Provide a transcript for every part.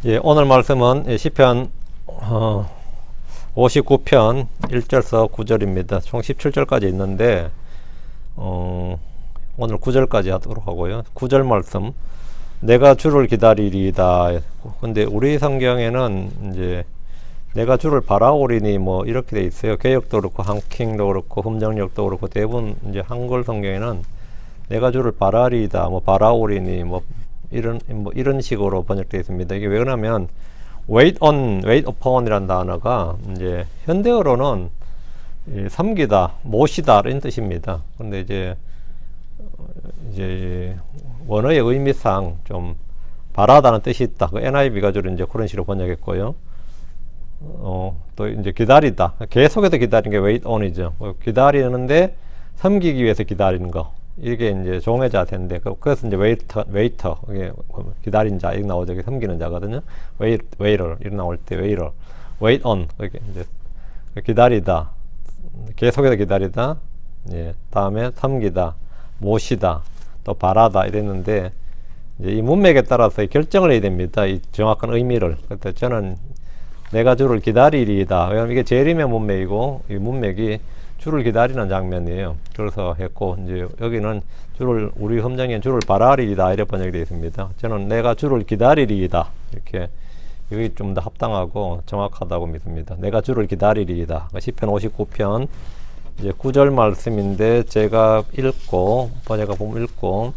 예, 오늘 말씀은 시편 59편 1절서 9절입니다. 총 17절까지 있는데 오늘 9절까지 하도록 하고요. 9절 말씀, 내가 주를 기다리리이다. 근데 우리 성경에는 이제 내가 주를 바라오리니 뭐 이렇게 돼 있어요. 개역도 그렇고 한킹도 그렇고 흠정역도 그렇고 대부분 이제 한글 성경에는 내가 주를 바라리이다, 뭐 바라오리니 뭐 이런 식으로 번역되어 있습니다. 이게 왜 그러냐면 wait on, wait upon이라는 단어가 이제 현대어로는 섬기다, 모시다 이런 뜻입니다. 근데 이제 원어의 의미상 좀 바라다는 뜻이 있다. 그 NIV가 주로 이제 그런 식으로 번역했고요. 또 이제 기다리다, 계속해서 기다리는 게 wait on이죠. 기다리는데 섬기기 위해서 기다리는 거. 이게 이제 종의 자세인데, 그래서 이제 웨이터, 이게 기다린 자, 이렇게 나오죠. 섬기는 자거든요. 웨이터, 이렇게 나올 때 웨이터, wait on, 이게 이제 기다리다, 계속해서 기다리다, 예, 다음에 섬기다, 모시다, 또 바라다 이랬는데, 이제 이 문맥에 따라서 결정을 해야 됩니다. 이 정확한 의미를. 그래서 저는 내가 주를 기다리리이다. 왜냐면 이게 재림의 문맥이고, 이 문맥이 주를 기다리는 장면이에요. 그래서 했고, 이제 여기는 우리 험정에는 주를 바라리이다 이렇게 번역이 되어 있습니다. 저는 내가 주를 기다리리이다, 이렇게, 이게 좀 더 합당하고 정확하다고 믿습니다. 내가 주를 기다리리이다. 시편 59편 이제 9절 말씀인데, 제가 번역가 보면 읽고,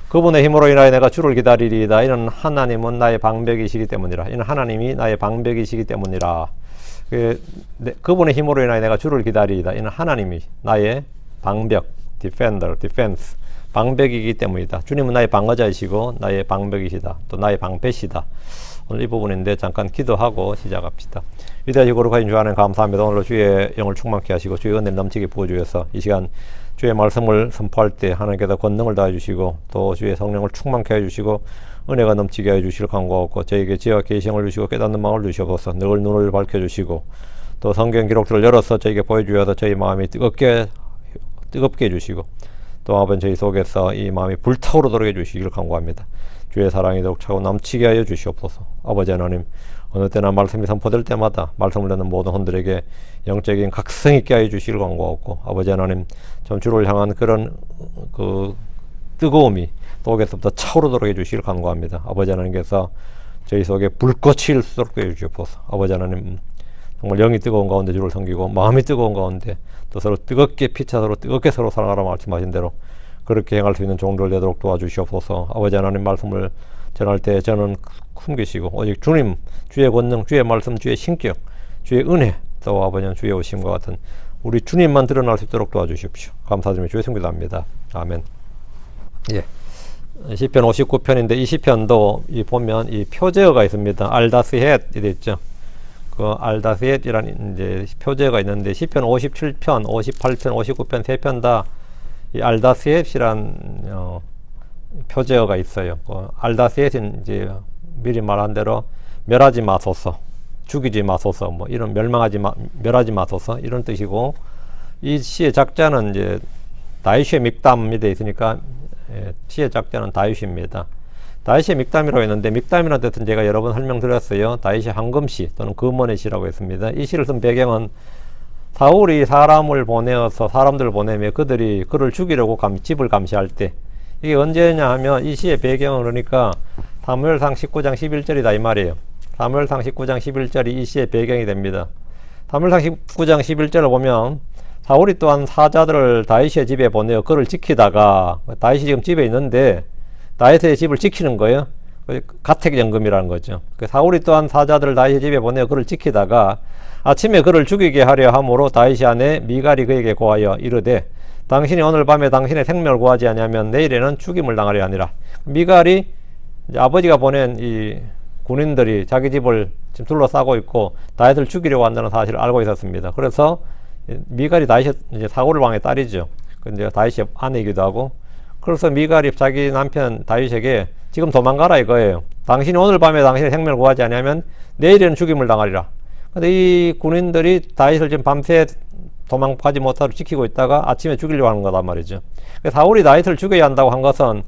그분의 힘으로 인하여 내가 주를 기다리리이다. 이는 하나님은 나의 방백이시기 때문이라. 이는 하나님이 나의 방백이시기 때문이라. 그분의 힘으로 인하여 내가 주를 기다리이다. 이는 하나님이 나의 방벽, defense, 방벽이기 때문이다. 주님은 나의 방어자이시고 나의 방벽이시다. 또 나의 방패시다. 오늘 이 부분인데 잠깐 기도하고 시작합시다. 위대하시고 거룩하신 주 하나님 감사합니다. 오늘도 주의 영을 충만케 하시고 주의 은혜를 넘치게 부어주셔서 이 시간 주의 말씀을 선포할 때 하나님께서 권능을 다해 주시고 또 주의 성령을 충만케 해주시고 은혜가 넘치게 해주실 간구하고 저에게 지혜와 계시를 주시고 깨닫는 마음을 주시옵소서. 늘 눈을 밝혀주시고 또 성경 기록들을 열어서 저에게 보여주셔서 저희 마음이 뜨겁게 해주시고 또 아버지 저희 속에서 이 마음이 불타오르도록 해주시기를 간구합니다. 주의 사랑이 더욱 차고 넘치게 하여 주시옵소서. 아버지 하나님, 어느 때나 말씀이 선포될 때마다 말씀을 듣는 모든 혼들에게 영적인 각성 있게 하여 주시기를 간구하고, 아버지 하나님, 좀 주를 향한 그런 뜨거움이 속에서부터 차오르도록 해주시기를 간구합니다. 아버지 하나님께서 저희 속에 불꽃이 일수록 해주시옵소서. 아버지 하나님, 정말 영이 뜨거운 가운데 주를 섬기고 마음이 뜨거운 가운데 또 서로 뜨겁게 피차 서로 뜨겁게 서로 사랑하라 말씀하신 대로 그렇게 행할 수 있는 종들 되도록 도와주시옵소서. 아버지 하나님 말씀을 전할 때 저는 숨기시고 오직 주님, 주의 권능, 주의 말씀, 주의 신격, 주의 은혜, 또 아버지 주의 오심과 같은 우리 주님만 드러날 수 있도록 도와주십시오. 감사드리며 주의 성기도 합니다. 아멘. 예. 시편 59편인데 이 시편도 보면 이 표제어가 있습니다. 알다스헷 이래 있죠. 그 알다스헷이라는 이제 표제어가 있는데 시편 57편, 58편, 59편 세 편 다 이 알다스헷이란 표제어가 있어요. 알다스헷은 이제 미리 말한 대로 멸하지 마소서, 죽이지 마소서, 뭐 이런 멸하지 마소서 이런 뜻이고, 이 시의 작자는 이제 다윗의 믹담이 되어 있으니까 시의 작자는 다윗입니다. 다윗의 믹담이라고 했는데 믹담이라는 뜻은 제가 여러 번 설명드렸어요. 다윗의 황금시 또는 금원의 시라고 했습니다. 이 시를 쓴 배경은 사울이 사람들을 보내며 그들이 그를 죽이려고 집을 감시할 때, 이게 언제냐 하면 이 시의 배경은 그러니까 사무엘상 19장 11절이다 이 말이에요. 사무엘상 19장 11절이 이 시의 배경이 됩니다. 사무엘상 19장 11절을 보면 사울이 또한 사자들을 다윗의 집에 보내어 그를 지키다가, 다윗이 지금 집에 있는데 다윗의 집을 지키는 거예요. 가택연금이라는 거죠. 사울이 또한 사자들을 다윗의 집에 보내어 그를 지키다가 아침에 그를 죽이게 하려 함으로 다윗의 아내 미갈이 그에게 고하여 이르되, 당신이 오늘 밤에 당신의 생명을 구하지 아니하면 내일에는 죽임을 당하려 하니라. 미갈이 이제 아버지가 보낸 이 군인들이 자기 집을 지금 둘러싸고 있고 다윗을 죽이려고 한다는 사실을 알고 있었습니다. 그래서 미갈이 이제 사울 왕의 딸이죠. 근데 다윗의 아내이기도 하고, 그래서 미갈이 자기 남편 다윗에게 지금 도망가라 이거예요. 당신이 오늘 밤에 당신의 생명을 구하지 아니하면 내일에는 죽임을 당하리라. 근데 이 군인들이 다윗을 지금 밤새 도망가지 못하도록 지키고 있다가 아침에 죽이려고 하는 거단 말이죠. 사울이 다윗을 죽여야 한다고 한 것은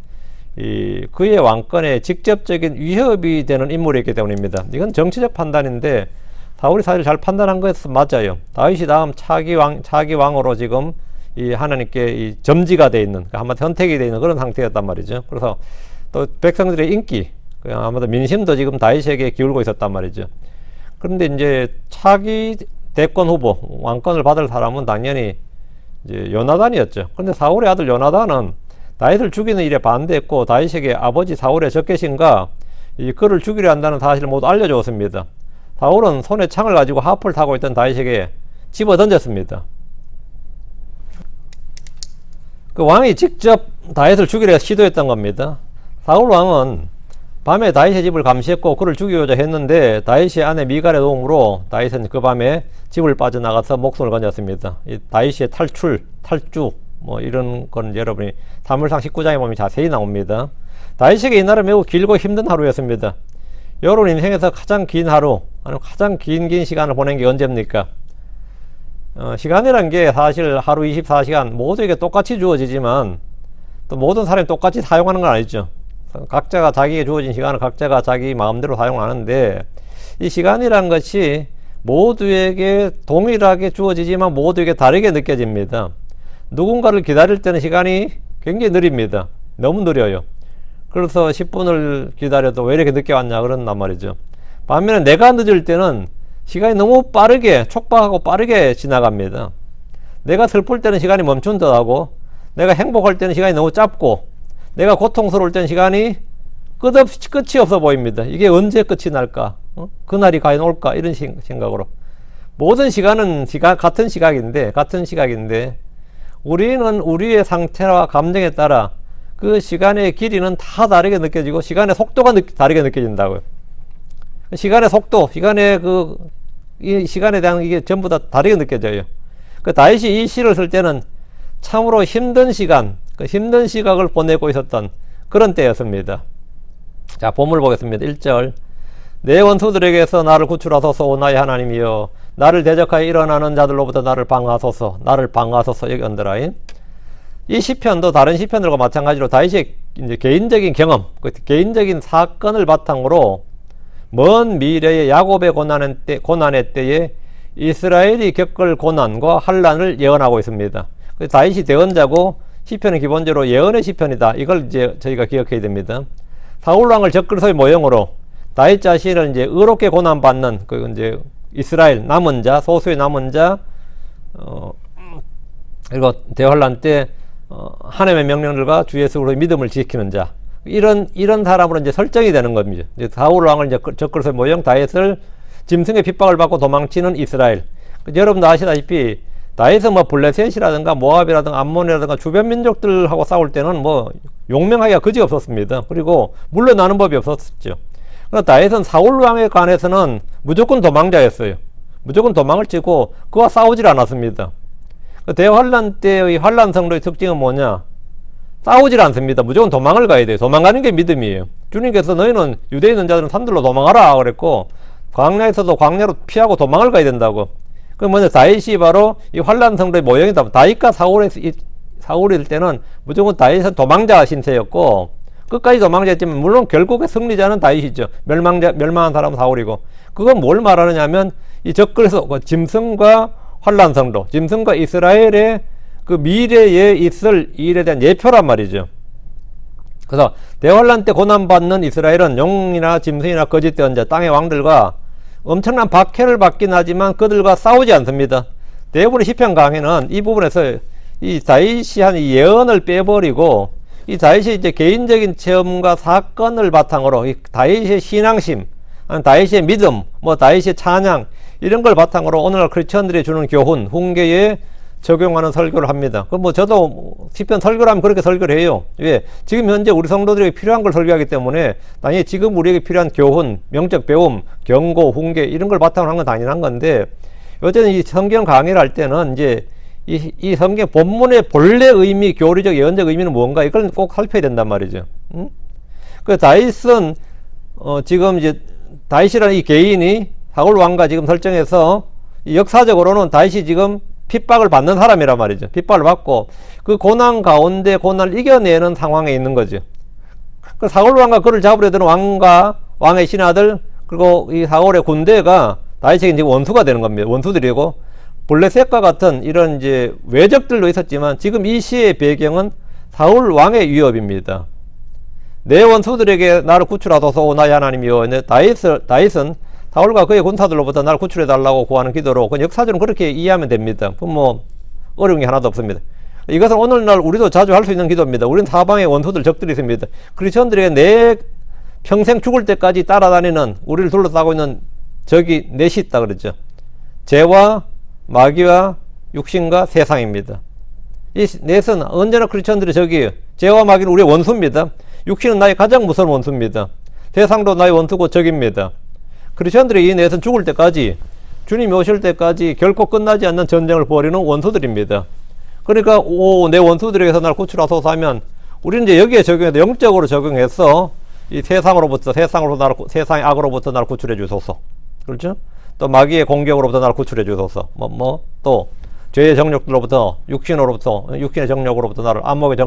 그의 왕권에 직접적인 위협이 되는 인물이었기 때문입니다. 이건 정치적 판단인데 사울이 사실 잘 판단한 것은 맞아요. 다윗이 다음 차기 왕으로 지금 이 하나님께 이 점지가 돼 있는, 한마디 선택이 돼 있는 그런 상태였단 말이죠. 그래서 또 백성들의 인기, 아마도 민심도 지금 다윗에게 기울고 있었단 말이죠. 그런데 이제 차기 대권 후보, 왕권을 받을 사람은 당연히 이제 요나단이었죠. 그런데 사울의 아들 요나단은 다윗을 죽이는 일에 반대했고 다윗에게 아버지 사울의 적개심과 그를 죽이려 한다는 사실을 모두 알려주었습니다. 사울은 손에 창을 가지고 하프를 타고 있던 다윗에게 집어 던졌습니다. 그 왕이 직접 다윗을 죽이려 시도했던 겁니다. 사울 왕은 밤에 다윗의 집을 감시했고 그를 죽이고자 했는데 다윗의 아내 미갈의 도움으로 다윗은 그 밤에 집을 빠져나가서 목숨을 건졌습니다. 이 다윗의 탈주 뭐 이런 건 여러분이 사무엘상 19장에 보면 자세히 나옵니다. 다윗에게 이날은 매우 길고 힘든 하루였습니다. 여러분 인생에서 가장 긴 하루, 아니면 가장 긴 시간을 보낸 게 언제입니까? 시간이란 게 사실 하루 24시간 모두에게 똑같이 주어지지만 또 모든 사람이 똑같이 사용하는 건 아니죠. 각자가 자기에게 주어진 시간을 각자가 자기 마음대로 사용하는데 이 시간이란 것이 모두에게 동일하게 주어지지만 모두에게 다르게 느껴집니다. 누군가를 기다릴 때는 시간이 굉장히 느립니다. 너무 느려요. 그래서 10분을 기다려도 왜 이렇게 늦게 왔냐 그런단 말이죠. 반면에 내가 늦을 때는 시간이 너무 빠르게 촉박하고 빠르게 지나갑니다. 내가 슬플 때는 시간이 멈춘 듯하고 내가 행복할 때는 시간이 너무 짧고 내가 고통스러울 때는 시간이 끝이 없어 보입니다. 이게 언제 끝이 날까? 그날이 과연 올까? 이런 생각으로 모든 시간은 같은 시각인데 우리는 우리의 상태와 감정에 따라 그 시간의 길이는 다 다르게 느껴지고 시간의 속도가 다르게 느껴진다고요. 시간의 속도, 이 시간에 대한 이게 전부 다 다르게 느껴져요. 그 다윗이 이 시를 쓸 때는 참으로 힘든 시간, 그 힘든 시각을 보내고 있었던 그런 때였습니다. 자, 본문을 보겠습니다. 1절. 내 원수들에게서 나를 구출하소서. 오 나의 하나님이여, 나를 대적하여 일어나는 자들로부터 나를 방하소서. 여기 언더라인. 이 시편도 다른 시편들과 마찬가지로 다윗의 이제 개인적인 경험, 개인적인 사건을 바탕으로 먼 미래의 야곱의 고난의 때에 이스라엘이 겪을 고난과 환란을 예언하고 있습니다. 다윗이 대언자고 시편은 기본적으로 예언의 시편이다. 이걸 이제 저희가 기억해야 됩니다. 사울 왕을 적그리스도의 모형으로 다윗 자신을 이제 의롭게 고난받는 이제 이스라엘 남은 자, 소수의 남은 자, 그리고 대환란 때 하나님의 명령들과 주 예수로 믿음을 지키는 자, 이런 사람으로 이제 설정이 되는 겁니다. 이제 사울 왕을 이제 적그리스도의 모형 다윗을 짐승의 핍박을 받고 도망치는 이스라엘. 여러분도 아시다시피 다윗은 뭐 블레셋이라든가 모압이라든가 암몬이라든가 주변 민족들하고 싸울 때는 뭐 용맹하기가 그지 없었습니다. 그리고 물러나는 법이 없었죠. 그러나 다윗은 사울 왕에 관해서는 무조건 도망자였어요. 무조건 도망을 치고 그와 싸우질 않았습니다. 대환란 때의 환란 성도의 특징은 뭐냐? 싸우질 않습니다. 무조건 도망을 가야 돼요. 도망가는 게 믿음이에요. 주님께서 너희는 유대에 있는 자들은 산들로 도망하라 그랬고 광야에서도 광야로 피하고 도망을 가야 된다고. 그 뭐냐? 다윗이 바로 이 환란 성도의 모형이다. 다윗과 사울일 때는 무조건 다윗은 도망자 신세였고 끝까지 도망자였지만 물론 결국의 승리자는 다윗이죠. 멸망한 사람은 사울이고. 그건 뭘 말하느냐면 이 적그리스도 짐승과 환란 성도, 짐승과 이스라엘의 그 미래에 있을 일에 대한 예표란 말이죠. 그래서 대환란 때 고난받는 이스라엘은 용이나 짐승이나 거짓 대언자, 땅의 왕들과 엄청난 박해를 받긴 하지만 그들과 싸우지 않습니다. 대부분의 시편 강해는 이 부분에서 이 다윗이 한 예언을 빼버리고 이 다윗의 이제 개인적인 체험과 사건을 바탕으로 이 다윗의 신앙심, 다윗의 믿음, 뭐 다윗의 찬양 이런 걸 바탕으로 오늘날 크리스천들이 주는 교훈, 훈계에 적용하는 설교를 합니다. 그럼 뭐 저도 시편 설교를 하면 그렇게 설교를 해요. 왜? 지금 현재 우리 성도들에게 필요한 걸 설교하기 때문에 당연히 지금 우리에게 필요한 교훈, 명적 배움, 경고, 훈계 이런 걸 바탕으로 한 건 당연한 건데 어쨌든 이 성경 강의를 할 때는 이제 이 성경 본문의 본래 의미, 교리적 예언적 의미는 무언가 이걸 꼭 살펴야 된단 말이죠. 그 다윗은 지금 이제 다윗이라는 이 개인이 사울 왕과 지금 설정해서 역사적으로는 다윗이 지금 핍박을 받는 사람이란 말이죠. 핍박을 받고 그 고난 가운데 고난을 이겨내는 상황에 있는 거죠. 그 사울 왕과 그를 잡으려 드는 왕과 왕의 신하들 그리고 이 사울의 군대가 다윗에게 이제 원수가 되는 겁니다. 원수들이고 블레셋과 같은 이런 이제 외적들도 있었지만 지금 이 시의 배경은 사울 왕의 위협입니다. 내 원수들에게 나를 구출하소서 나의 하나님이여. 다윗은 사울과 그의 군사들로부터 나를 구출해 달라고 구하는 기도로 그 역사적으로 그렇게 이해하면 됩니다. 그럼 뭐 어려운 게 하나도 없습니다. 이것은 오늘날 우리도 자주 할 수 있는 기도입니다. 우리는 사방에 원수들 적들이 있습니다. 크리스천들에게 내 평생 죽을 때까지 따라다니는 우리를 둘러싸고 있는 적이 넷이 있다 그러죠. 죄와 마귀와 육신과 세상입니다. 이 넷은 언제나 크리스천들의 적이에요. 죄와 마귀는 우리의 원수입니다. 육신은 나의 가장 무서운 원수입니다. 세상도 나의 원수고 적입니다. 크리스천들의 이 넷은 죽을 때까지 주님이 오실 때까지 결코 끝나지 않는 전쟁을 벌이는 원수들입니다. 그러니까 내 원수들에게서 나를 구출하소서 하면 우리는 이제 여기에 적용해서 영적으로 적용해서 이 세상으로부터 세상의 악으로부터 나를 구출해 주소서. 그렇죠? 또 마귀의 공격으로부터 나를 구출해 주소서. 또 죄의 정욕들로부터 육신의 정욕으로부터 나를 안목의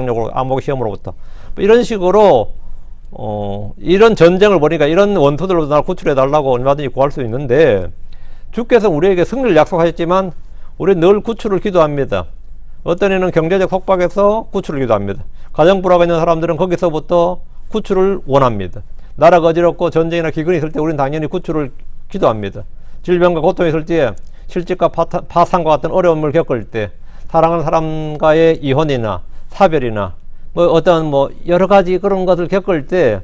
시험으로부터 이런 식으로 이런 전쟁을 벌이니까 이런 원수들로부터 나를 구출해 달라고 얼마든지 구할 수 있는데 주께서 우리에게 승리를 약속하셨지만 우리는 늘 구출을 기도합니다. 어떤 이는 경제적 속박에서 구출을 기도합니다. 가정 불화가 있는 사람들은 거기서부터 구출을 원합니다. 나라가 어지럽고 전쟁이나 기근이 있을 때 우리는 당연히 구출을 기도합니다. 질병과 고통이 있을 때 실직과 파산과 같은 어려움을 겪을 때 사랑하는 사람과의 이혼이나 사별이나 어떤 여러 가지 그런 것을 겪을 때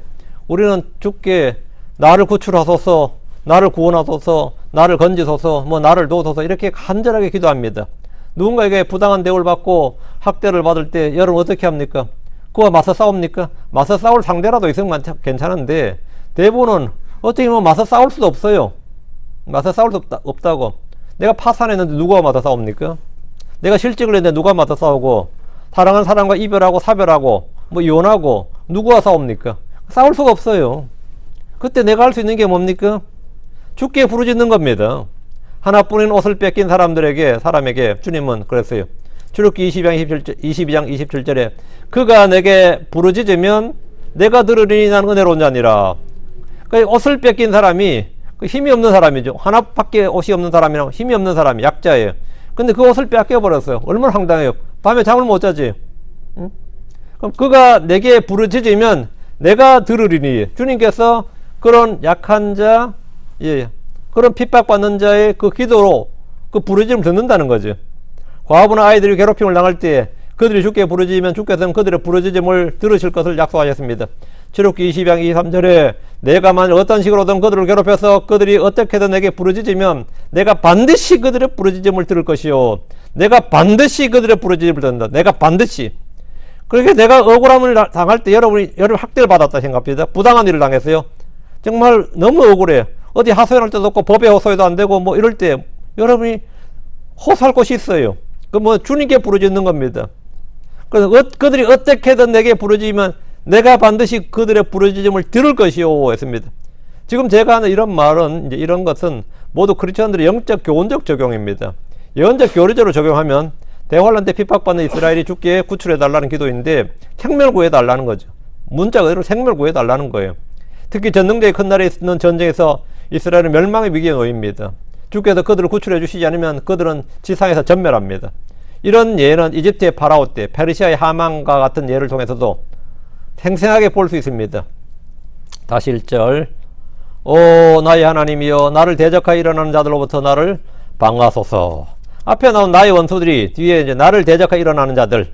우리는 주께 나를 구출하소서, 나를 구원하소서, 나를 건지소서, 나를 도우소서 이렇게 간절하게 기도합니다. 누군가에게 부당한 대우를 받고 학대를 받을 때 여러분 어떻게 합니까? 그와 맞서 싸웁니까? 맞서 싸울 상대라도 있으면 괜찮은데 대부분은 어떻게 보면 맞서 싸울 수도 없어요. 맞서 싸울 수 없다고. 내가 파산했는데 누가 맞서 싸웁니까? 내가 실직을 했는데 누가 맞서 싸우고 사랑하는 사람과 이별하고 사별하고 이혼하고 누구와 싸웁니까? 싸울 수가 없어요. 그때 내가 할 수 있는 게 뭡니까? 주께 부르짖는 겁니다. 하나뿐인 옷을 뺏긴 사람에게 주님은 그랬어요. 출애굽기 22장 27절에 그가 내게 부르짖으면 내가 들으리니 나는 은혜로운 자니라. 그러니까 옷을 뺏긴 사람이 힘이 없는 사람이죠. 하나밖에 옷이 없는 사람이랑 힘이 없는 사람이 약자예요. 근데 그 옷을 뺏겨버렸어요. 얼마나 황당해요. 밤에 잠을 못 자지. 응? 그럼 그가 내게 부르짖으면 내가 들으리니. 주님께서 그런 약한 자, 그런 핍박받는 자의 그 기도로 그 부르짖음을 듣는다는 거죠. 과부나 아이들이 괴롭힘을 당할 때 그들이 주께 부르짖으면 주께서는 그들의 부르짖음을 들으실 것을 약속하셨습니다. 출애굽기 22장 23절에 내가 만일 어떤 식으로든 그들을 괴롭혀서 그들이 어떻게든 내게 부르짖으면 내가 반드시 그들의 부르짖음을 들을 것이요. 내가 반드시 그들의 부르짖음을 듣는다. 내가 반드시. 그렇게 내가 억울함을 당할 때 여러분 학대를 받았다 생각합니다. 부당한 일을 당했어요. 정말 너무 억울해. 어디 하소연할 때도 없고 법에 호소해도 안 되고 이럴 때 여러분이 호소할 곳이 있어요. 주님께 부르짖는 겁니다. 그래서 그들이 어떻게든 내게 부르짖으면 내가 반드시 그들의 부르짖음을 들을 것이요 했습니다. 지금 제가 하는 이런 말은 이런 것은 모두 크리스천들의 영적 교훈적 적용입니다. 영적 교리적으로 적용하면 대환란 때 핍박받는 이스라엘이 주께 구출해 달라는 기도인데 생명을 구해 달라는 거죠. 문자 그대로 생명을 구해 달라는 거예요. 특히 전능자의 큰 날에 있는 전쟁에서 이스라엘은 멸망의 위기에 놓입니다. 주께서 그들을 구출해 주시지 않으면 그들은 지상에서 전멸합니다. 이런 예는 이집트의 파라오 때 페르시아의 하만과 같은 예를 통해서도 생생하게 볼 수 있습니다. 다시 1절 오 나의 하나님이여 나를 대적하여 일어나는 자들로부터 나를 방하소서. 앞에 나온 나의 원수들이 뒤에 이제 나를 대적하여 일어나는 자들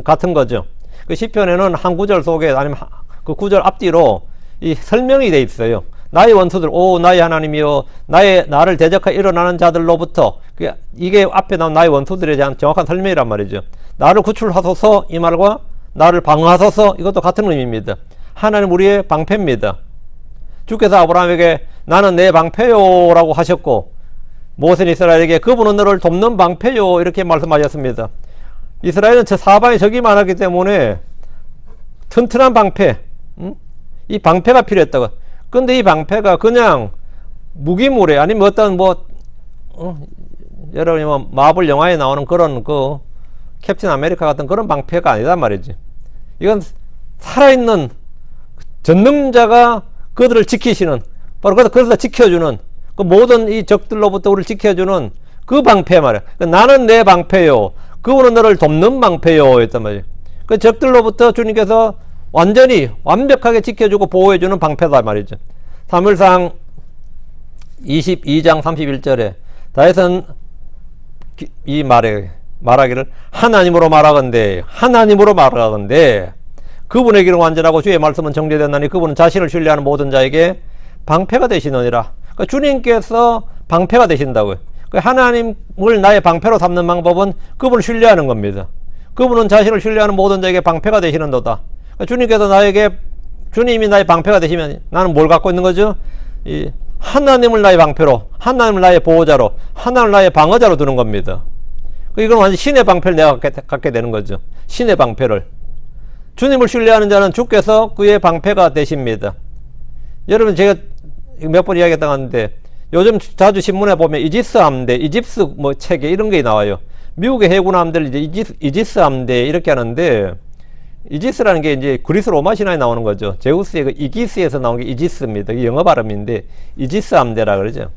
같은 거죠. 그 시편에는 한 구절 속에 아니면 그 구절 앞뒤로 이 설명이 돼 있어요. 나의 원수들, 오 나의 하나님이여 나를 대적하여 일어나는 자들로부터 이게 앞에 나온 나의 원수들에 대한 정확한 설명이란 말이죠. 나를 구출하소서 이 말과 나를 방어하소서 이것도 같은 의미입니다. 하나님 우리의 방패입니다. 주께서 아브라함에게 나는 내 방패요 라고 하셨고 모세는 이스라엘에게 그분은 너를 돕는 방패요 이렇게 말씀하셨습니다. 이스라엘은 사방에 적이 많았기 때문에 튼튼한 방패, 이 방패가 필요했다고. 근데 이 방패가 그냥 무기물에 아니면 어떤 여러분이 마블 영화에 나오는 그런 캡틴 아메리카 같은 그런 방패가 아니단 말이지. 이건 살아있는 전능자가 그들을 지키시는, 바로 그들을 지켜주는, 그 모든 이 적들로부터 우리를 지켜주는 그 방패 말이야. 나는 내 방패요, 그분은 너를 돕는 방패요 했단 말이야. 그 적들로부터 주님께서 완전히 완벽하게 지켜주고 보호해주는 방패다 말이죠. 사무엘상 22장 31절에 다윗은 이 말하기를 하나님으로 말하건대 그분의 길은 완전하고 주의 말씀은 정죄됐나니 그분은 자신을 신뢰하는 모든 자에게 방패가 되시느니라. 그러니까 주님께서 방패가 되신다고요. 하나님을 나의 방패로 삼는 방법은 그분을 신뢰하는 겁니다. 그분은 자신을 신뢰하는 모든 자에게 방패가 되시는도다. 그러니까 주님께서 주님이 나의 방패가 되시면 나는 뭘 갖고 있는 거죠? 하나님을 나의 방패로, 하나님을 나의 보호자로, 하나님을 나의 방어자로 두는 겁니다. 이건 완전 신의 방패를 내가 갖게 되는 거죠. 신의 방패를. 주님을 신뢰하는 자는 주께서 그의 방패가 되십니다. 여러분, 제가 몇 번 이야기했다고 하는데, 요즘 자주 신문에 보면 이지스 함대, 이집스 뭐 체계 이런 게 나와요. 미국의 해군 함대를 이제 이지스 함대 이렇게 하는데, 이지스라는 게 이제 그리스 로마 신화에 나오는 거죠. 제우스의 그 이기스에서 나온 게 이지스입니다. 이게 영어 발음인데, 이지스 함대라 그러죠.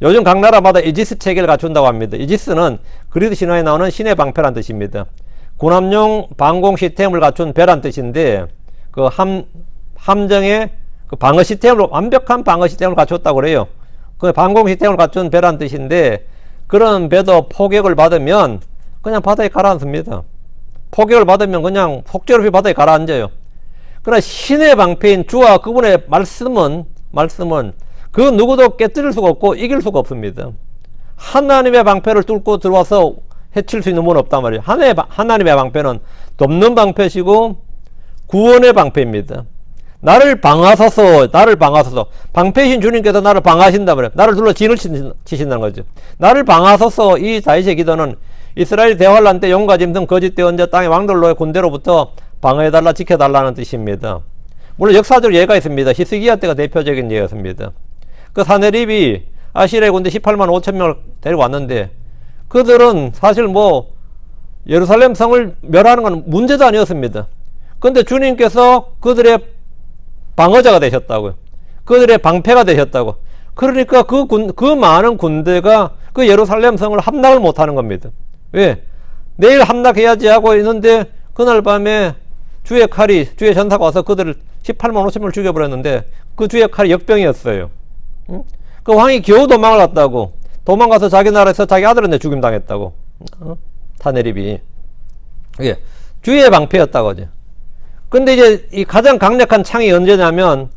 요즘 각 나라마다 이지스 체계를 갖춘다고 합니다. 이지스는 그리스 신화에 나오는 신의 방패란 뜻입니다. 군함용 방공 시스템을 갖춘 배란 뜻인데, 그 함정의 그 방어 시스템으로, 완벽한 방어 시스템을 갖췄다고 그래요. 그 방공 시스템을 갖춘 배란 뜻인데, 그런 배도 포격을 받으면 그냥 바다에 가라앉습니다. 포격을 받으면 그냥 폭격을 바다에 가라앉아요. 그러나 신의 방패인 주와 그분의 말씀은 그 누구도 깨뜨릴 수가 없고 이길 수가 없습니다. 하나님의 방패를 뚫고 들어와서 해칠 수 있는 분 없단 말이에요. 하나님의 방패는 돕는 방패시고 구원의 방패입니다. 나를 방하소서. 방패이신 주님께서 나를 방하신다 말이에요. 나를 둘러 진을 치신다는 거죠. 나를 방하소서. 이 다윗의 기도는 이스라엘 대환란 때 용과 짐승 거짓 대언자 땅의 왕들로의 군대로부터 방어해달라, 지켜달라는 뜻입니다. 물론 역사적 예가 있습니다. 히스기야 때가 대표적인 예였습니다. 그 사내립이 아시리아의 군대 18만 5천 명을 데리고 왔는데, 그들은 사실 뭐 예루살렘 성을 멸하는 건 문제도 아니었습니다. 그런데 주님께서 그들의 방어자가 되셨다고요. 그들의 방패가 되셨다고. 그러니까 그 많은 군대가 그 예루살렘 성을 함락을 못하는 겁니다. 왜? 내일 함락해야지 하고 있는데 그날 밤에 주의 전사가 와서 그들을 18만 5천 명을 죽여버렸는데, 그 주의 칼이 역병이었어요. 그 왕이 겨우 도망을 갔다고. 도망가서 자기 나라에서 자기 아들한테 죽임당했다고. 타네립이. 이게 주의 방패였다고 하죠. 근데 이제 이 가장 강력한 창이 언제냐면,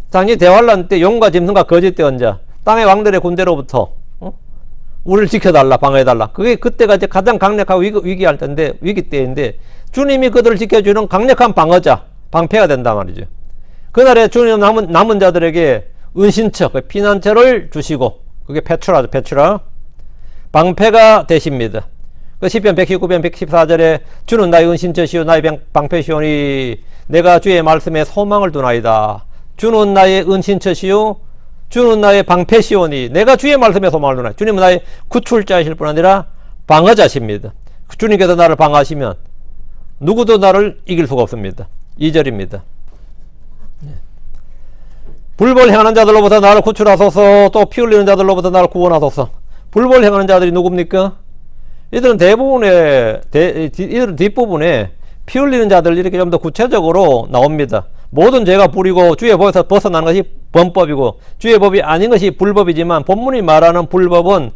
당시 대환란 때 용과 짐승과 거짓 대언자, 땅의 왕들의 군대로부터 우리를 지켜달라, 방어해달라. 그때가 이제 가장 강력하고 위기할 때인데, 위기 때인데, 주님이 그들을 지켜주는 강력한 방어자, 방패가 된단 말이죠. 그날에 주님 남은 자들에게 은신처, 피난처를 주시고, 그게 페추라죠, 페추라. 방패가 되십니다. 그 시편 119편 114절에 주는 나의 은신처시오, 나의 방패시오니 내가 주의 말씀에 소망을 두나이다. 주는 나의 은신처시오, 주는 나의 방패시오니 내가 주의 말씀에 소망을 두나이다. 주님은 나의 구출자이실 뿐 아니라 방어자십니다. 주님께서 나를 방어하시면 누구도 나를 이길 수가 없습니다. 2절입니다. 불법을 행하는 자들로부터 나를 구출하소서. 또 피 흘리는 자들로부터 나를 구원하소서. 불법을 행하는 자들이 누굽니까? 이들은 이들은 뒷부분에 피 흘리는 자들 이렇게 좀 더 구체적으로 나옵니다. 모든 죄가 불이고 주의 법에서 벗어나는 것이 범법이고 주의 법이 아닌 것이 불법이지만, 본문이 말하는 불법은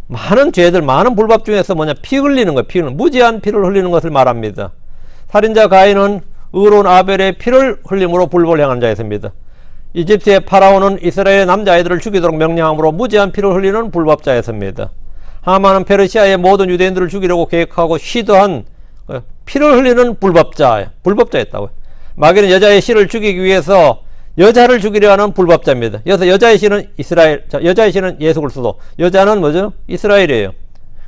많은 죄들, 많은 불법 중에서 피 흘리는 거예요. 무지한 피를 흘리는 것을 말합니다. 살인자 가인은 의로운 아벨의 피를 흘림으로 불법을 행하는 자였습니다. 이집트의 파라오는 이스라엘의 남자아이들을 죽이도록 명령함으로 무지한 피를 흘리는 불법자였습니다. 하만은 페르시아의 모든 유대인들을 죽이려고 계획하고 시도한 피를 흘리는 불법자였다고요. 마귀는 여자의 씨를 죽이기 위해서 여자를 죽이려 하는 불법자입니다. 여기서 여자의 씨는 여자의 씨는 예수 그리스도, 여자는 뭐죠? 이스라엘이에요.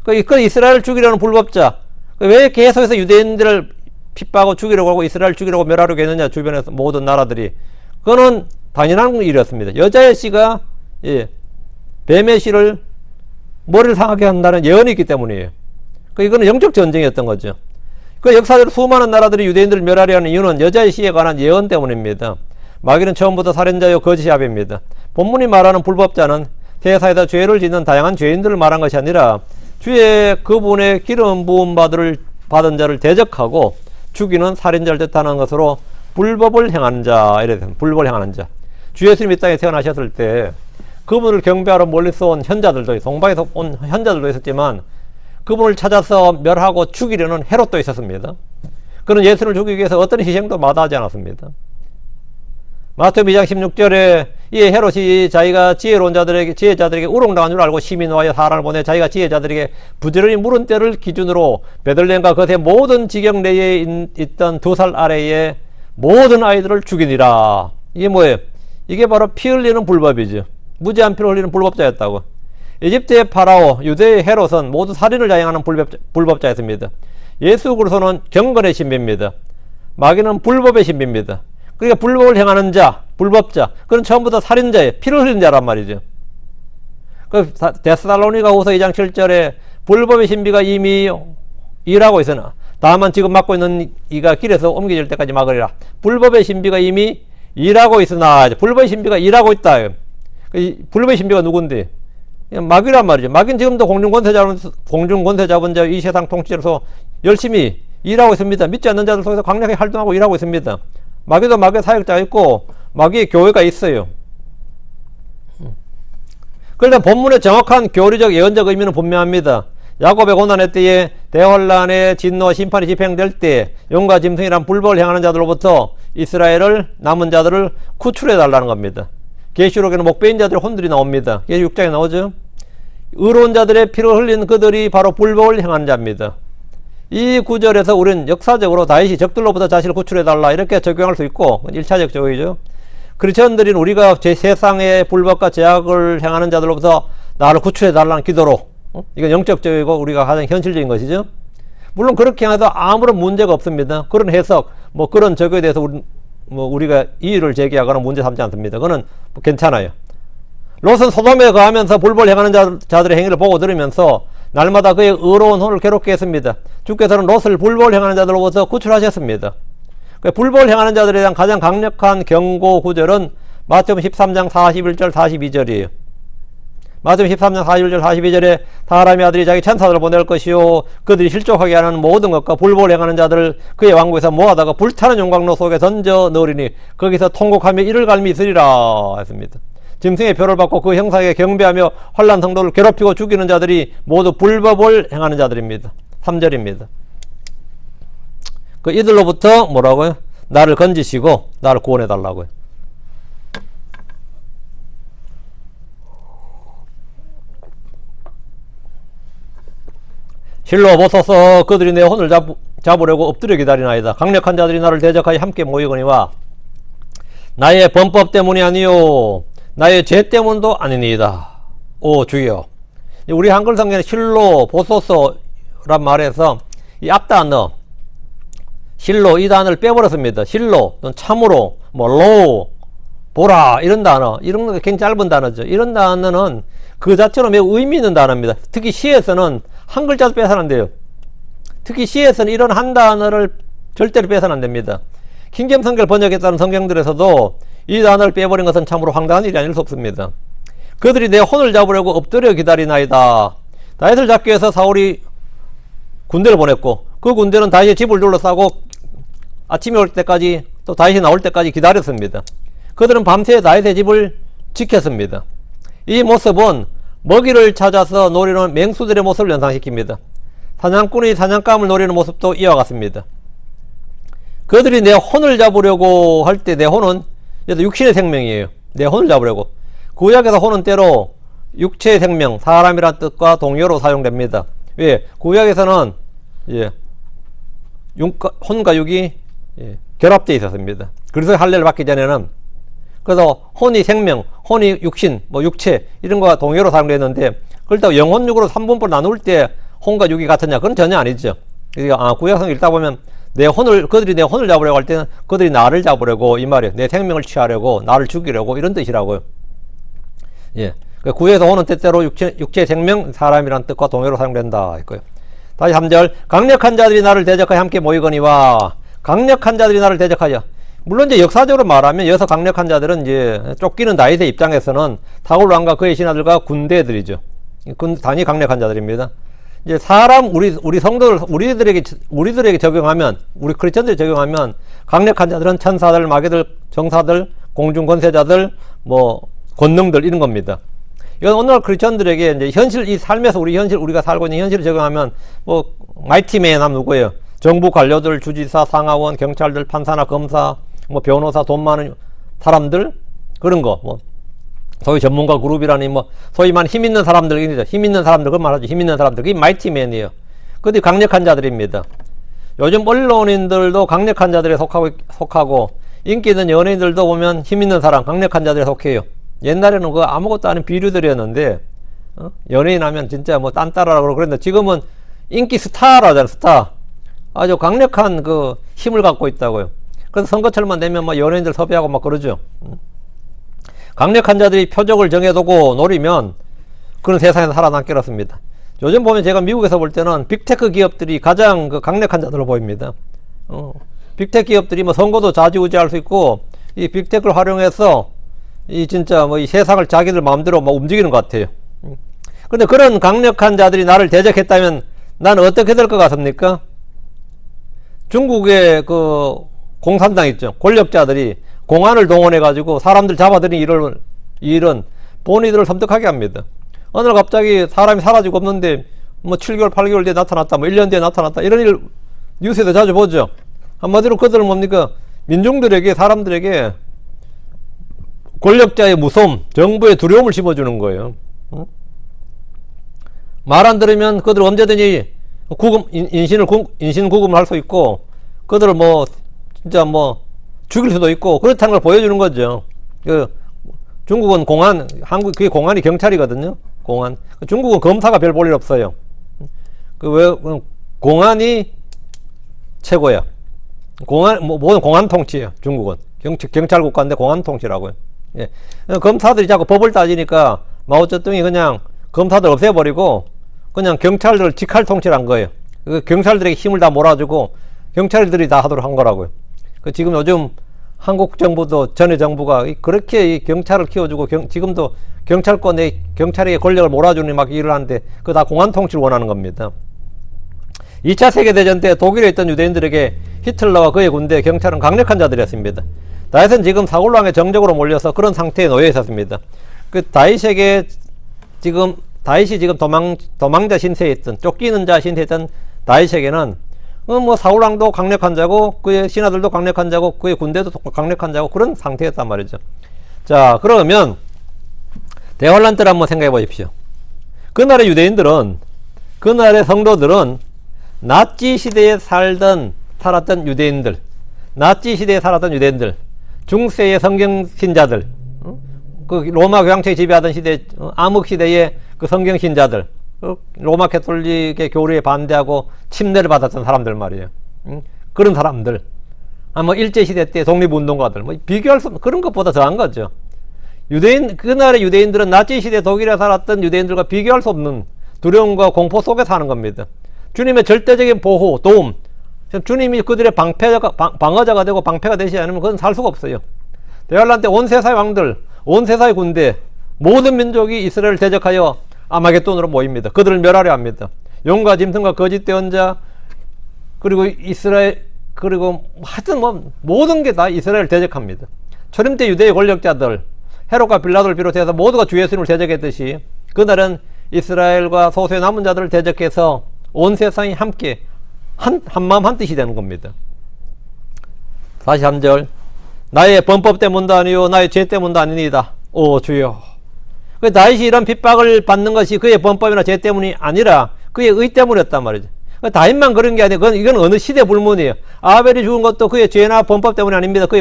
그 이스라엘을 죽이려는 불법자. 왜 계속해서 유대인들을 핍박하고 죽이려고 하고 이스라엘 죽이려고 멸하려고 했느냐, 주변에서 모든 나라들이. 그거는 당연한 일이었습니다. 여자의 씨가 뱀의 씨를 머리를 상하게 한다는 예언이 있기 때문이에요. 이거는 영적 전쟁이었던 거죠. 그 역사적으로 수많은 나라들이 유대인들을 멸하려 하는 이유는 여자의 씨에 관한 예언 때문입니다. 마귀는 처음부터 살인자요 거짓의 아비입니다. 본문이 말하는 불법자는 세상에서 죄를 짓는 다양한 죄인들을 말한 것이 아니라 주의 그분의 기름 부음 받은 자를 대적하고 죽이는 살인자를 뜻하는 것으로 불법을 행하는 자, 이래 불법을 행하는 자. 주 예수님이 이 땅에 태어나셨을 때 그분을 경배하러 멀리서 온 현자들도 동방에서 온 현자들도 있었지만 그분을 찾아서 멸하고 죽이려는 헤롯도 있었습니다. 그는 예수를 죽이기 위해서 어떤 희생도 마다하지 않았습니다. 마태복음 2장 16절에 이에 헤롯이 자기가 지혜자들에게 우롱당한 줄 알고 시민화하여 사람을 보내 자기가 지혜자들에게 부지런히 물은 때를 기준으로 베들레헴과 그의 모든 지경 내에 있던 2살 아래의 모든 아이들을 죽이니라. 이게 뭐예요? 이게 바로 피 흘리는 불법이죠. 무지한 피를 흘리는 불법자였다고. 이집트의 파라오, 유대의 헤롯은 모두 살인을 자행하는 불법자였습니다. 예수 그리스도는 경건의 신비입니다. 마귀는 불법의 신비입니다. 그러니까 불법을 행하는 자, 불법자, 그건 처음부터 살인자예요. 피를 흘리는 자란 말이죠. 그 데살로니가후서 2장 7절에 불법의 신비가 이미 일하고 있으나 다만 지금 맡고 있는 이가 길에서 옮겨질 때까지 막으리라. 불법의 신비가 이미 일하고 있으나, 불법의 신비가 일하고 있다. 불법의 신비가 누군데? 마귀란 말이죠. 마귀는 지금도 공중권세 자 이 세상 통치로서 열심히 일하고 있습니다. 믿지 않는 자들 속에서 강력하게 활동하고 일하고 있습니다. 마귀도 마귀의 사역자가 있고 마귀의 교회가 있어요. 그런데 본문의 정확한 교리적 예언적 의미는 분명합니다. 야곱의 고난의 때에 대환란의 진노와 심판이 집행될 때 용과 짐승이란 불법을 행하는 자들로부터 이스라엘을 남은 자들을 구출해 달라는 겁니다. 계시록에는 목배인 자들의 혼들이 나옵니다. 계시록 6장에 나오죠. 의로운 자들의 피를 흘린 그들이 바로 불법을 행하는 자입니다. 이 구절에서 우리는 역사적으로 다윗이 적들로부터 자신을 구출해달라 이렇게 적용할 수 있고 1차적 적용이죠. 크리스천들인 우리가 제 세상의 불법과 제약을 행하는 자들로부터 나를 구출해달라는 기도로 이건 영적적이고 우리가 가장 현실적인 것이죠. 물론 그렇게 해도 아무런 문제가 없습니다. 그런 해석, 그런 적용에 대해서 우리가 이의를 제기하거나 문제 삼지 않습니다. 그거는 괜찮아요. 롯은 소돔에 거하면서 불법을 행하는 자들의 행위를 보고 들으면서 날마다 그의 의로운 혼을 괴롭게 했습니다. 주께서는 롯을 불법을 행하는 자들로부터 구출하셨습니다. 불법을 행하는 자들에 대한 가장 강력한 경고 구절은 마태복음 13장 41절 42절이에요. 마태복음 13장 41절 42절에 사람의 아들이 자기 천사들을 보낼 것이요 그들이 실족하게 하는 모든 것과 불법을 행하는 자들을 그의 왕국에서 모아다가 불타는 용광로 속에 던져 넣으리니 거기서 통곡하며 이를 갈미 있으리라 했습니다. 짐승의 표를 받고 그 형상에 경배하며 환난 성도를 괴롭히고 죽이는 자들이 모두 불법을 행하는 자들입니다. 3절입니다. 이들로부터 뭐라고요? 나를 건지시고 나를 구원해 달라고요. 실로 벗어서 그들이 내 혼을 잡으려고 엎드려 기다리나이다. 강력한 자들이 나를 대적하여 함께 모이거니와 나의 범법 때문이 아니요 나의 죄 때문도 아니니이다. 오 주여. 우리 한글 성경에 실로 보소서란 말에서 이 앞단어 실로 이 단어를 빼버렸습니다. 실로 또는 참으로 로 보라 이런 단어, 이런 거 굉장히 짧은 단어죠. 이런 단어는 그 자체로 매우 의미 있는 단어입니다. 특히 시에서는 한 글자도 빼서는 안 돼요. 특히 시에서는 이런 한 단어를 절대로 빼서는 안 됩니다. 킹잼 성경을 번역했다는 성경들에서도 이 단어를 빼버린 것은 참으로 황당한 일이 아닐 수 없습니다. 그들이 내 혼을 잡으려고 엎드려 기다리나이다. 다윗을 잡기 위해서 사울이 군대를 보냈고 그 군대는 다윗의 집을 둘러싸고 아침이 올 때까지 또 다윗이 나올 때까지 기다렸습니다. 그들은 밤새 다윗의 집을 지켰습니다. 이 모습은 먹이를 찾아서 노리는 맹수들의 모습을 연상시킵니다. 사냥꾼이 사냥감을 노리는 모습도 이와 같습니다. 그들이 내 혼을 잡으려고 할 때 내 혼은 육신의 생명이에요. 내 혼을 잡으려고. 구약에서 혼은 때로 육체의 생명, 사람이란 뜻과 동요로 사용됩니다. 왜? 구약에서는 혼과 육이 결합되어 있었습니다. 그래서 할례를 받기 전에는 그래서 혼이 생명, 혼이 육신, 육체 이런 거와 동요로 사용되었는데 그렇다고 영혼육으로 3분포로 나눌 때 혼과 육이 같으냐? 그건 전혀 아니죠. 그러니까 구약성 읽다 보면 그들이 내 혼을 잡으려고 할 때는 그들이 나를 잡으려고 이 말이에요. 내 생명을 취하려고 나를 죽이려고 이런 뜻이라고요. 예. 구약에서 혼은 때때로 육체의 생명, 사람이란 뜻과 동요로 사용된다 했고요. 다시 3절 강력한 자들이 나를 대적하여 함께 모이거니와 강력한 자들이 나를 대적하여 물론 이제 역사적으로 말하면 여기서 강력한 자들은 이제 쫓기는 다윗의 입장에서는 사울 왕과 그의 신하들과 군대들이죠. 단위 강력한 자들입니다. 이제 사람 우리 성도들 우리들에게 적용하면 우리 크리스천들이 적용하면 강력한 자들은 천사들, 마귀들, 정사들, 공중 권세자들, 뭐 권능들 이런 겁니다. 이건 오늘날 크리스천들에게 이제 현실 이 삶에서 우리가 살고 있는 현실을 적용하면 뭐 마이티맨 하면 누구예요? 정부 관료들, 주지사, 상하원, 경찰들, 판사나 검사, 뭐 변호사, 돈 많은 사람들 그런 거 뭐 소위 전문가 그룹이라니 뭐 소위 말 힘 있는 사람들 힘 있는 사람들 그 말하죠. 힘 있는 사람들 그게 마이티맨이에요. 그들이 강력한 자들입니다. 요즘 언론인들도 강력한 자들에 속하고 인기 있는 연예인들도 보면 힘 있는 사람 강력한 자들에 속해요. 옛날에는 그 아무것도 아닌 비류들이었는데 연예인 하면 진짜 뭐 딴따라라고 그랬는데 지금은 인기 스타라잖아요. 스타 아주 강력한 그 힘을 갖고 있다고요. 그래서 선거철만 되면 막 연예인들 섭외하고 막 그러죠. 강력한 자들이 표적을 정해두고 노리면 그런 세상에서 살아남겠습니다. 요즘 보면 제가 미국에서 볼 때는 빅테크 기업들이 가장 그 강력한 자들로 보입니다. 빅테크 기업들이 뭐 선거도 좌지우지할 수 있고 이 빅테크를 활용해서 이 진짜 뭐 이 세상을 자기들 마음대로 막 움직이는 것 같아요. 근데 그런 강력한 자들이 나를 대적했다면 나는 어떻게 될 것 같습니까? 중국의 그 공산당 있죠. 권력자들이 공안을 동원해 가지고 사람들 잡아들인 일은 본인들을 섬뜩하게 합니다. 어느 날 갑자기 사람이 사라지고 없는데 뭐 7개월 8개월 뒤에 나타났다 뭐 1년 뒤에 나타났다 이런 일 뉴스에서 자주 보죠. 한마디로 그들은 뭡니까? 민중들에게 사람들에게 권력자의 무서움, 정부의 두려움을 심어주는 거예요. 말 안 들으면 그들 언제든지 인신구금을 할 수 있고 그들을 뭐 진짜 뭐 죽일 수도 있고 그렇다는 걸 보여주는 거죠. 중국은 공안, 그게 공안이 경찰이거든요. 공안. 중국은 검사가 별 볼 일 없어요. 공안이 최고야. 모든 공안 통치예요. 중국은 경찰 국가인데 공안 통치라고요. 예. 검사들이 자꾸 법을 따지니까 마오쩌둥이 그냥 검사들 없애버리고 그냥 경찰들 직할 통치를 한 거예요. 경찰들에게 힘을 다 몰아주고 경찰들이 다 하도록 한 거라고요. 지금 요즘 한국 정부도 전의 정부가 그렇게 경찰을 키워주고 지금도 경찰권에 경찰에게 권력을 몰아주는 막 일을 하는데 그거 다 공안 통치를 원하는 겁니다. 2차 세계대전 때 독일에 있던 유대인들에게 히틀러와 그의 군대 경찰은 강력한 자들이었습니다. 다윗은 지금 사울왕의 정적으로 몰려서 그런 상태에 놓여 있었습니다. 다윗이 지금 도망자 신세에 있던 쫓기는 자 신세에 있던 다윗에게는 뭐 사울왕도 강력한 자고 그의 신하들도 강력한 자고 그의 군대도 강력한 자고 그런 상태였단 말이죠. 자, 그러면 대환란 때를 한번 생각해 보십시오. 그날의 유대인들은 그날의 성도들은 나치 시대에 살았던 유대인들, 중세의 성경 신자들, 그 로마 교황청이 지배하던 시대, 암흑 시대의 그 성경 신자들, 로마 캐톨릭의 교리에 반대하고 침례를 받았던 사람들 말이에요. 그런 사람들. 뭐 일제시대 때 독립운동가들. 뭐 비교할 수 없는 그런 것보다 더한 거죠. 그날의 유대인들은 나치시대 독일에 살았던 유대인들과 비교할 수 없는 두려움과 공포 속에 사는 겁니다. 주님의 절대적인 보호, 도움. 주님이 그들의 방어자가 되고 방패가 되지 않으면 그건 살 수가 없어요. 대환란 때 온 세상의 왕들, 온 세상의 군대, 모든 민족이 이스라엘을 대적하여 아마겟돈으로 모입니다. 그들을 멸하려 합니다. 용과 짐승과 거짓된 자 그리고 그리고 하여튼 뭐 모든 게 다 이스라엘을 대적합니다. 초림 때 유대의 권력자들 헤롯과 빌라도를 비롯해서 모두가 주 예수님을 대적했듯이 그날은 이스라엘과 소수의 남은 자들을 대적해서 온 세상이 함께 한 마음 한 뜻이 되는 겁니다. 43절 나의 범법 때문도 아니요 나의 죄 때문도 아니니이다. 오 주여. 다윗이 이런 핍박을 받는 것이 그의 범법이나 죄 때문이 아니라 그의 의 때문이었단 말이죠. 다윗만 그런 게 아니고 이건 어느 시대 불문이에요. 아벨이 죽은 것도 그의 죄나 범법 때문이 아닙니다. 그가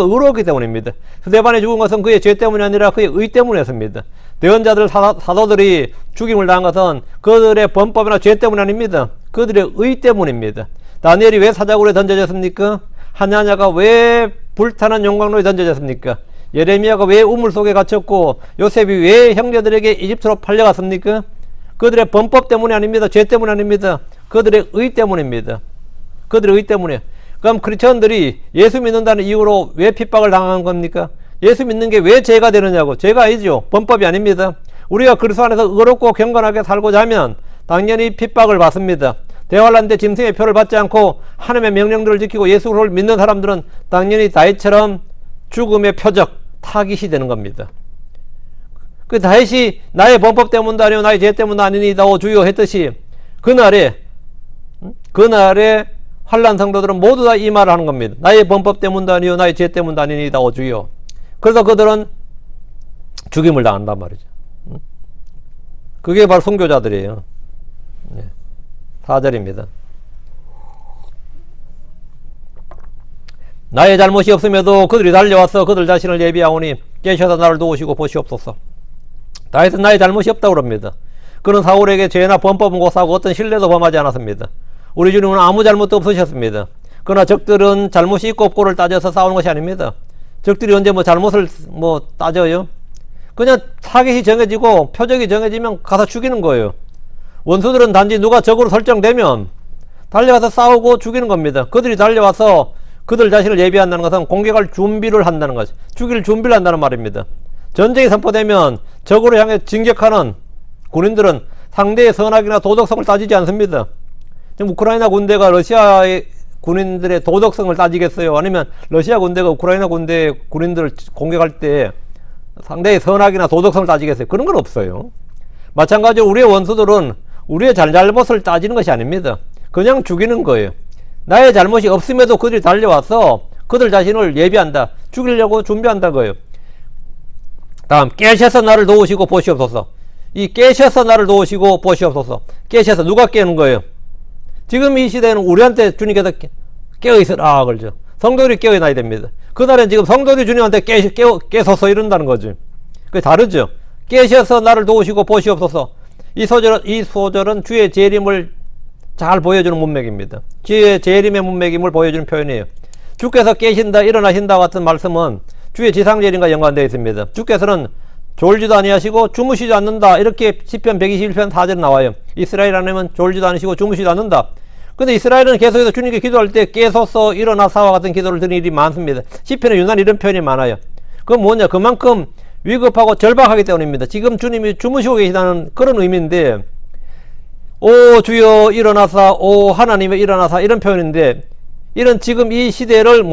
의로웠기 때문입니다. 스데반이 죽은 것은 그의 죄 때문이 아니라 그의 의 때문이었습니다. 대언자들 사도들이 죽임을 당한 것은 그들의 범법이나 죄 때문이 아닙니다. 그들의 의 때문입니다. 다니엘이 왜 사자굴에 던져졌습니까? 하냐냐가 왜 불타는 용광로에 던져졌습니까? 예레미야가 왜 우물 속에 갇혔고 요셉이 왜 형제들에게 이집트로 팔려갔습니까? 그들의 범법 때문이 아닙니다. 죄 때문이 아닙니다. 그들의 의 때문입니다. 그들의 의 때문에 그럼 크리스천들이 예수 믿는다는 이유로 왜 핍박을 당하는 겁니까? 예수 믿는 게 왜 죄가 되느냐고. 죄가 아니죠. 범법이 아닙니다. 우리가 그리스도 안에서 의롭고 경건하게 살고자 하면 당연히 핍박을 받습니다. 대환란 때 짐승의 표를 받지 않고 하나님의 명령들을 지키고 예수를 믿는 사람들은 당연히 다윗처럼 죽음의 표적, 타깃이 되는 겁니다. 그 다윗이 나의 범법 때문도 아니요 나의 죄 때문도 아니니다오 주여 했듯이 그날에 환난 성도들은 모두 다 이 말을 하는 겁니다. 나의 범법 때문도 아니요 나의 죄 때문도 아니니다오 주여. 그래서 그들은 죽임을 당한단 말이죠. 그게 바로 순교자들이에요. 4절입니다. 나의 잘못이 없음에도 그들이 달려와서 그들 자신을 예비하오니 깨셔서 나를 도우시고 보시옵소서. 다윗은 나의 잘못이 없다고 그럽니다. 그는 사울에게 죄나 범법은 고사하고 어떤 신뢰도 범하지 않았습니다. 우리 주님은 아무 잘못도 없으셨습니다. 그러나 적들은 잘못이 있고 없고를 따져서 싸우는 것이 아닙니다. 적들이 언제 잘못을 따져요? 그냥 타겟이 정해지고 표적이 정해지면 가서 죽이는 거예요. 원수들은 단지 누가 적으로 설정되면 달려가서 싸우고 죽이는 겁니다. 그들이 달려와서 그들 자신을 예비한다는 것은 공격할 준비를 한다는 것, 죽일 준비를 한다는 말입니다. 전쟁이 선포되면 적으로 향해 진격하는 군인들은 상대의 선악이나 도덕성을 따지지 않습니다. 지금 우크라이나 군대가 러시아의 군인들의 도덕성을 따지겠어요? 아니면 러시아 군대가 우크라이나 군인들을 공격할 때 상대의 선악이나 도덕성을 따지겠어요? 그런 건 없어요. 마찬가지로 우리의 원수들은 우리의 잘못을 따지는 것이 아닙니다. 그냥 죽이는 거예요. 나의 잘못이 없음에도 그들이 달려와서 그들 자신을 예비한다. 죽이려고 준비한다 거예요. 다음, 깨셔서 나를 도우시고 보시옵소서. 이 깨셔서 나를 도우시고 보시옵소서. 깨셔서 누가 깨는 거예요? 지금 이 시대에는 우리한테 주님께서 깨어있으라 그러죠. 성도들이 깨어나야 됩니다. 그날엔 지금 성도들이 주님한테 깨서서 이런다는 거죠. 그게 다르죠. 깨셔서 나를 도우시고 보시옵소서. 이 소절은 주의 재림을 잘 보여주는 문맥입니다. 주의 재림의 문맥임을 보여주는 표현이에요. 주께서 깨신다, 일어나신다 같은 말씀은 주의 지상재림과 연관되어 있습니다. 주께서는 졸지도 아니하시고 주무시지 않는다. 이렇게 시편 121편 4절에 나와요. 이스라엘 하나님은 졸지도 않으시고 주무시지 않는다. 근데 이스라엘은 계속해서 주님께 기도할 때 깨소서 일어나사와 같은 기도를 드리는 일이 많습니다. 시편에 유난히 이런 표현이 많아요. 그건 뭐냐? 그만큼 위급하고 절박하기 때문입니다. 지금 주님이 주무시고 계시다는 그런 의미인데, 오 주여 일어나사, 오 하나님의 일어나사, 이런 표현인데, 이런 지금 이 시대를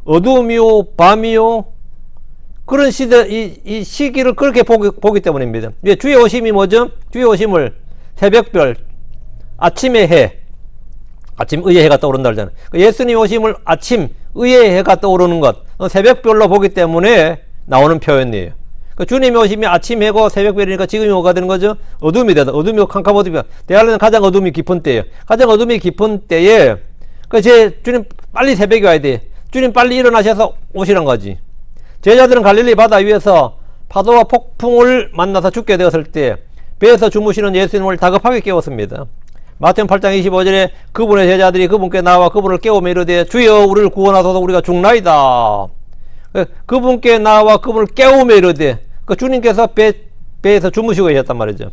어둠이요 밤이요 그런 시대, 이 시기를 그렇게 보기 때문입니다. 주의 오심이 뭐죠? 주의 오심을 새벽별, 아침의 해, 아침 의의 해가 떠오른다 그러잖아요. 예수님 오심을 아침 의의 해가 떠오르는 것, 새벽별로 보기 때문에 나오는 표현이에요. 주님의 오심이 아침 해고 새벽별이니까 지금이 뭐가 되는 거죠? 어둠이 되다. 어둠이 캄캄어둠이야. 대할로는 가장 어둠이 깊은 때예요. 가장 어둠이 깊은 때에 주님 빨리 새벽이 와야 돼. 주님 빨리 일어나셔서 오시란 거지. 제자들은 갈릴리 바다 위에서 파도와 폭풍을 만나서 죽게 되었을 때 배에서 주무시는 예수님을 다급하게 깨웠습니다. 마태복음 8장 25절에 그분의 제자들이 그분께 나와 그분을 깨우며 이르되 주여 우리를 구원하소서 우리가 죽나이다. 그분께 나와 그분을 깨우며 이르되 주님께서 배에서 주무시고 계셨단 말이죠.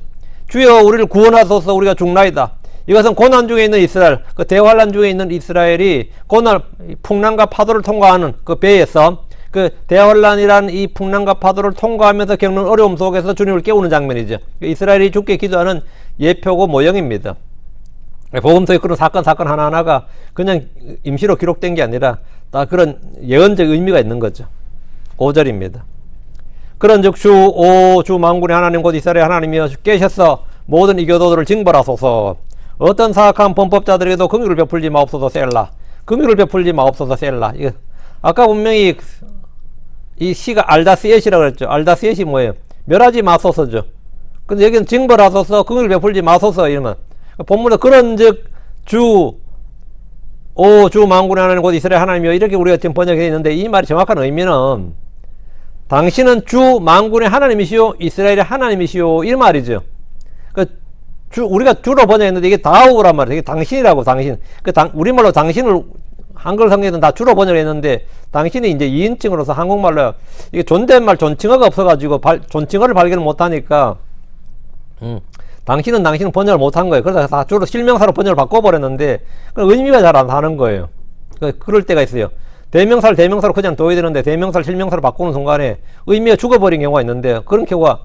주여 우리를 구원하소서 우리가 죽나이다. 이것은 고난 중에 있는 이스라엘, 대환란 중에 있는 이스라엘이 풍랑과 파도를 통과하는 그 배에서 대환란이라는 이 풍랑과 파도를 통과하면서 겪는 어려움 속에서 주님을 깨우는 장면이죠. 이스라엘이 죽게 기도하는 예표고 모형입니다. 복음서의 그런 사건 하나하나가 그냥 임시로 기록된 게 아니라 다 그런 예언적 의미가 있는 거죠. 5절입니다. 그런즉 주 만군의 하나님 곧 이스라엘 하나님이여 깨셔서 모든 이교도들을 징벌하소서. 어떤 사악한 범법자들에게도 긍휼을 베풀지 마옵소서 셀라. 긍휼을 베풀지 마옵소서 셀라. 아까 분명히 이 시가 알다스엣이라고 그랬죠. 알다스엣이 뭐예요? 멸하지 마소서죠. 근데 여기는 징벌하소서, 긍휼을 베풀지 마소서 이러면 본문에 그런즉 주 만군의 하나님 곧 이스라엘 하나님이여 이렇게 우리가 지금 번역해 있는데 이 말이 정확한 의미는 당신은 주 만군의 하나님이시오 이스라엘의 하나님이시오 이 말이죠. 우리가 주로 번역했는데 이게 다우란 말이에요. 이게 당신이라고 당신. 우리말로 당신을 한글 성경에는 다 주로 번역했는데 당신이 이제 2인칭으로서 한국말로 이게 존댓말 존칭어가 없어가지고 존칭어를 발견을 못하니까 당신은 번역을 못한 거예요. 그래서 다 주로 실명사로 번역을 바꿔버렸는데 의미가 잘 안 사는 거예요. 그럴 때가 있어요. 대명사를 대명사로 그냥 둬야 되는데 대명사를 실명사로 바꾸는 순간에 의미가 죽어버린 경우가 있는데, 그런 경우가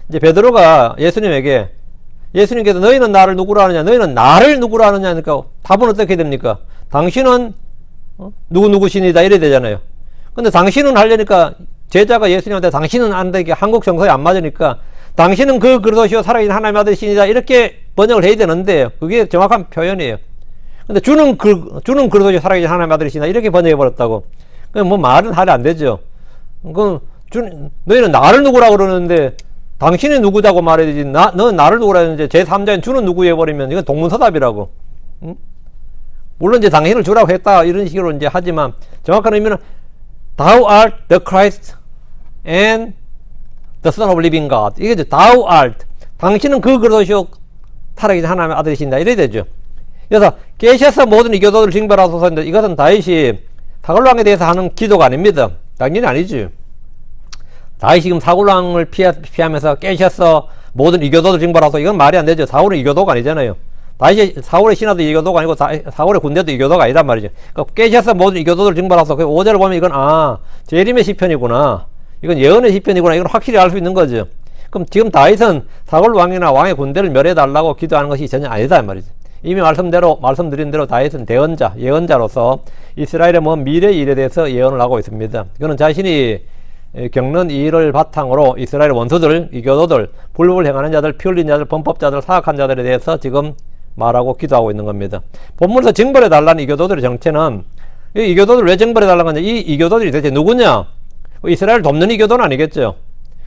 이제 베드로가 예수님께서 너희는 나를 누구라 하느냐, 너희는 나를 누구라 하느냐 하니까 답은 어떻게 됩니까? 당신은 누구누구신이다 이래 되잖아요. 근데 당신은 하려니까 제자가 예수님한테 당신은 안 되게 한국 정서에 안 맞으니까 당신은 그 그리스도시요 살아계신 하나님의 아들이시니다 이렇게 번역을 해야 되는데 그게 정확한 표현이에요. 근데 주는 그리스도시요 살아계신 하나님의 아들이시다 이렇게 번역해 버렸다고. 그럼 뭐 말은 하려 안 되죠. 너희는 나를 누구라 그러는데 당신이 누구다고 말해야 되지. 너는 나를 누구라 했는데 제3자인 주는 누구 해버리면 이건 동문서답이라고. 응? 물론 이제 당신을 주라고 했다 이런 식으로 이제 하지만 정확한 의미는 Thou art the Christ and the Son of Living God. 이게 이제 Thou art. 당신은 그 그리스도시요 살아계신 하나님의 아들이신다 이래야 되죠. 그래서 계셔서 모든 이교도를 징벌하소서인데 이것은 다윗이 사울왕에 대해서 하는 기도가 아닙니다. 당연히 아니지. 다윗이 지금 사울왕을 피하면서 깨셔서 모든 이교도를 징벌하소서 이건 말이 안 되죠. 사울은 이교도가 아니잖아요. 다윗이 사울의 신하도 이교도가 아니고 사울의 군대도 이교도가 아니란 말이죠. 그러니까 깨셔서 모든 이교도를 징벌하소서. 그 5절을 보면 이건 재림의 시편이구나. 이건 예언의 시편이구나. 이건 확실히 알 수 있는 거죠. 그럼 지금 다윗은 사울왕이나 왕의 군대를 멸해달라고 기도하는 것이 전혀 아니다 이 말이죠. 이미 말씀드린 대로 다윗은 예언자로서 이스라엘의 미래 일에 대해서 예언을 하고 있습니다. 그는 자신이 겪는 이 일을 바탕으로 이스라엘 원수들, 이교도들, 불법을 행하는 자들, 피 흘린 자들, 범법자들, 사악한 자들에 대해서 지금 말하고 기도하고 있는 겁니다. 본문에서 징벌해달라는 이교도들의 정체는, 이 이교도들 왜 징벌해달라는 건지, 이 이교도들이 대체 누구냐? 이스라엘 돕는 이교도는 아니겠죠.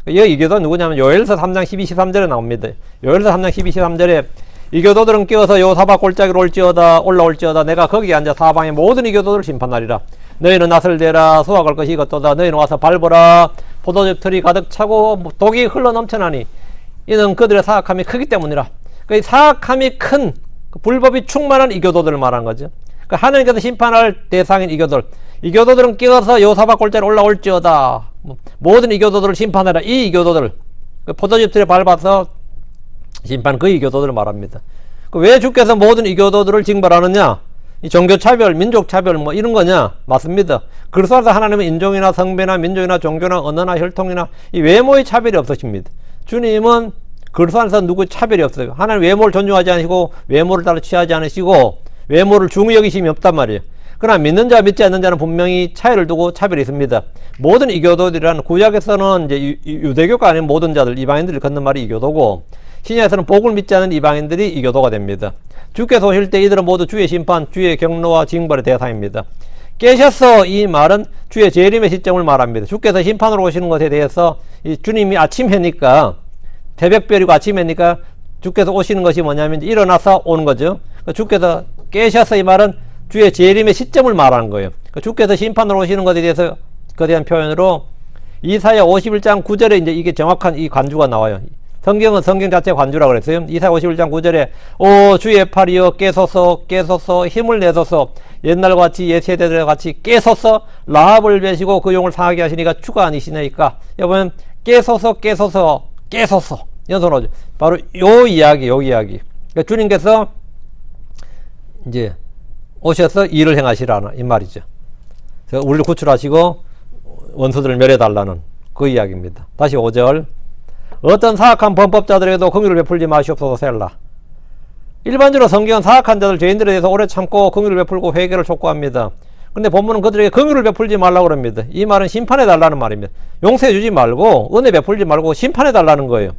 이 이교도는 누구냐면 요엘서 3장 12, 13절에 나옵니다. 요엘서 3장 12, 13절에 이교도들은 끼어서 요사박 골짜기로 올라올지어다 내가 거기에 앉아 사방의 모든 이교도들을 심판하리라. 너희는 낫을 대라 수확할 것이 이것도다. 너희는 와서 밟으라. 포도즙 틀이 가득 차고 독이 흘러 넘쳐나니 이는 그들의 사악함이 크기 때문이라. 그 사악함이 큰 불법이 충만한 이교도들을 말한 거죠. 그 하나님께서 심판할 대상인 이교도들은 끼어서 요사박 골짜기로 올라올지어다. 모든 이교도들을 심판하라. 이 이교도들 그 포도즙 틀에 밟아서 심판 그 이교도들을 말합니다. 왜 주께서 모든 이교도들을 징벌하느냐? 이 종교차별, 민족차별 이런 거냐? 맞습니다. 그래서 하나님은 인종이나 성배나 민족이나 종교나 언어나 혈통이나 이 외모의 차별이 없으십니다. 주님은 그리스도 안에서 누구의 차별이 없어요. 하나님 외모를 존중하지 않으시고 외모를 따라 취하지 않으시고 외모를 중히 여기심이 없단 말이에요. 그러나 믿는 자 믿지 않는 자는 분명히 차이를 두고 차별이 있습니다. 모든 이교도들이란 구약에서는 이제 유대교가 아닌 모든 자들 이방인들이 걷는 말이 이교도고 신약에서는 복을 믿지 않는 이방인들이 이교도가 됩니다. 주께서 오실 때 이들은 모두 주의 심판, 주의 경로와 징벌의 대상입니다. 깨셔서 이 말은 주의 재림의 시점을 말합니다. 주께서 심판으로 오시는 것에 대해서 이 주님이 아침해니까 새벽별이고 아침해니까 주께서 오시는 것이 뭐냐면 일어나서 오는 거죠. 주께서 깨셔서 이 말은 주의 재림의 시점을 말하는 거예요. 주께서 심판으로 오시는 것에 대해서 그에 대한 표현으로 이사야 51장 9절에 이제 이게 정확한 이 관주가 나와요. 성경은 성경 자체가 관주라고 그랬어요. 이사야 51장 9절에 오 주의 팔이여 깨소서 힘을 내소서 옛날과 같이 옛 세대들과 같이 깨소서 라합을 베시고 그 용을 상하게 하시니까 주가 아니시나이까. 여러분 깨소서 연손으로 바로 요 이야기. 그러니까 주님께서 이제 오셔서 일을 행하시라는 이 말이죠. 그래서 우리를 구출하시고 원수들을 멸해달라는 그 이야기입니다. 다시 5절 어떤 사악한 범법자들에게도 긍휼을 베풀지 마시옵소서 셀라. 일반적으로 성경은 사악한 자들 죄인들에 대해서 오래 참고 긍휼을 베풀고 회개를 촉구합니다. 근데 본문은 그들에게 긍휼을 베풀지 말라고 합니다. 이 말은 심판해 달라는 말입니다. 용서해 주지 말고 은혜 베풀지 말고 심판해 달라는 거예요.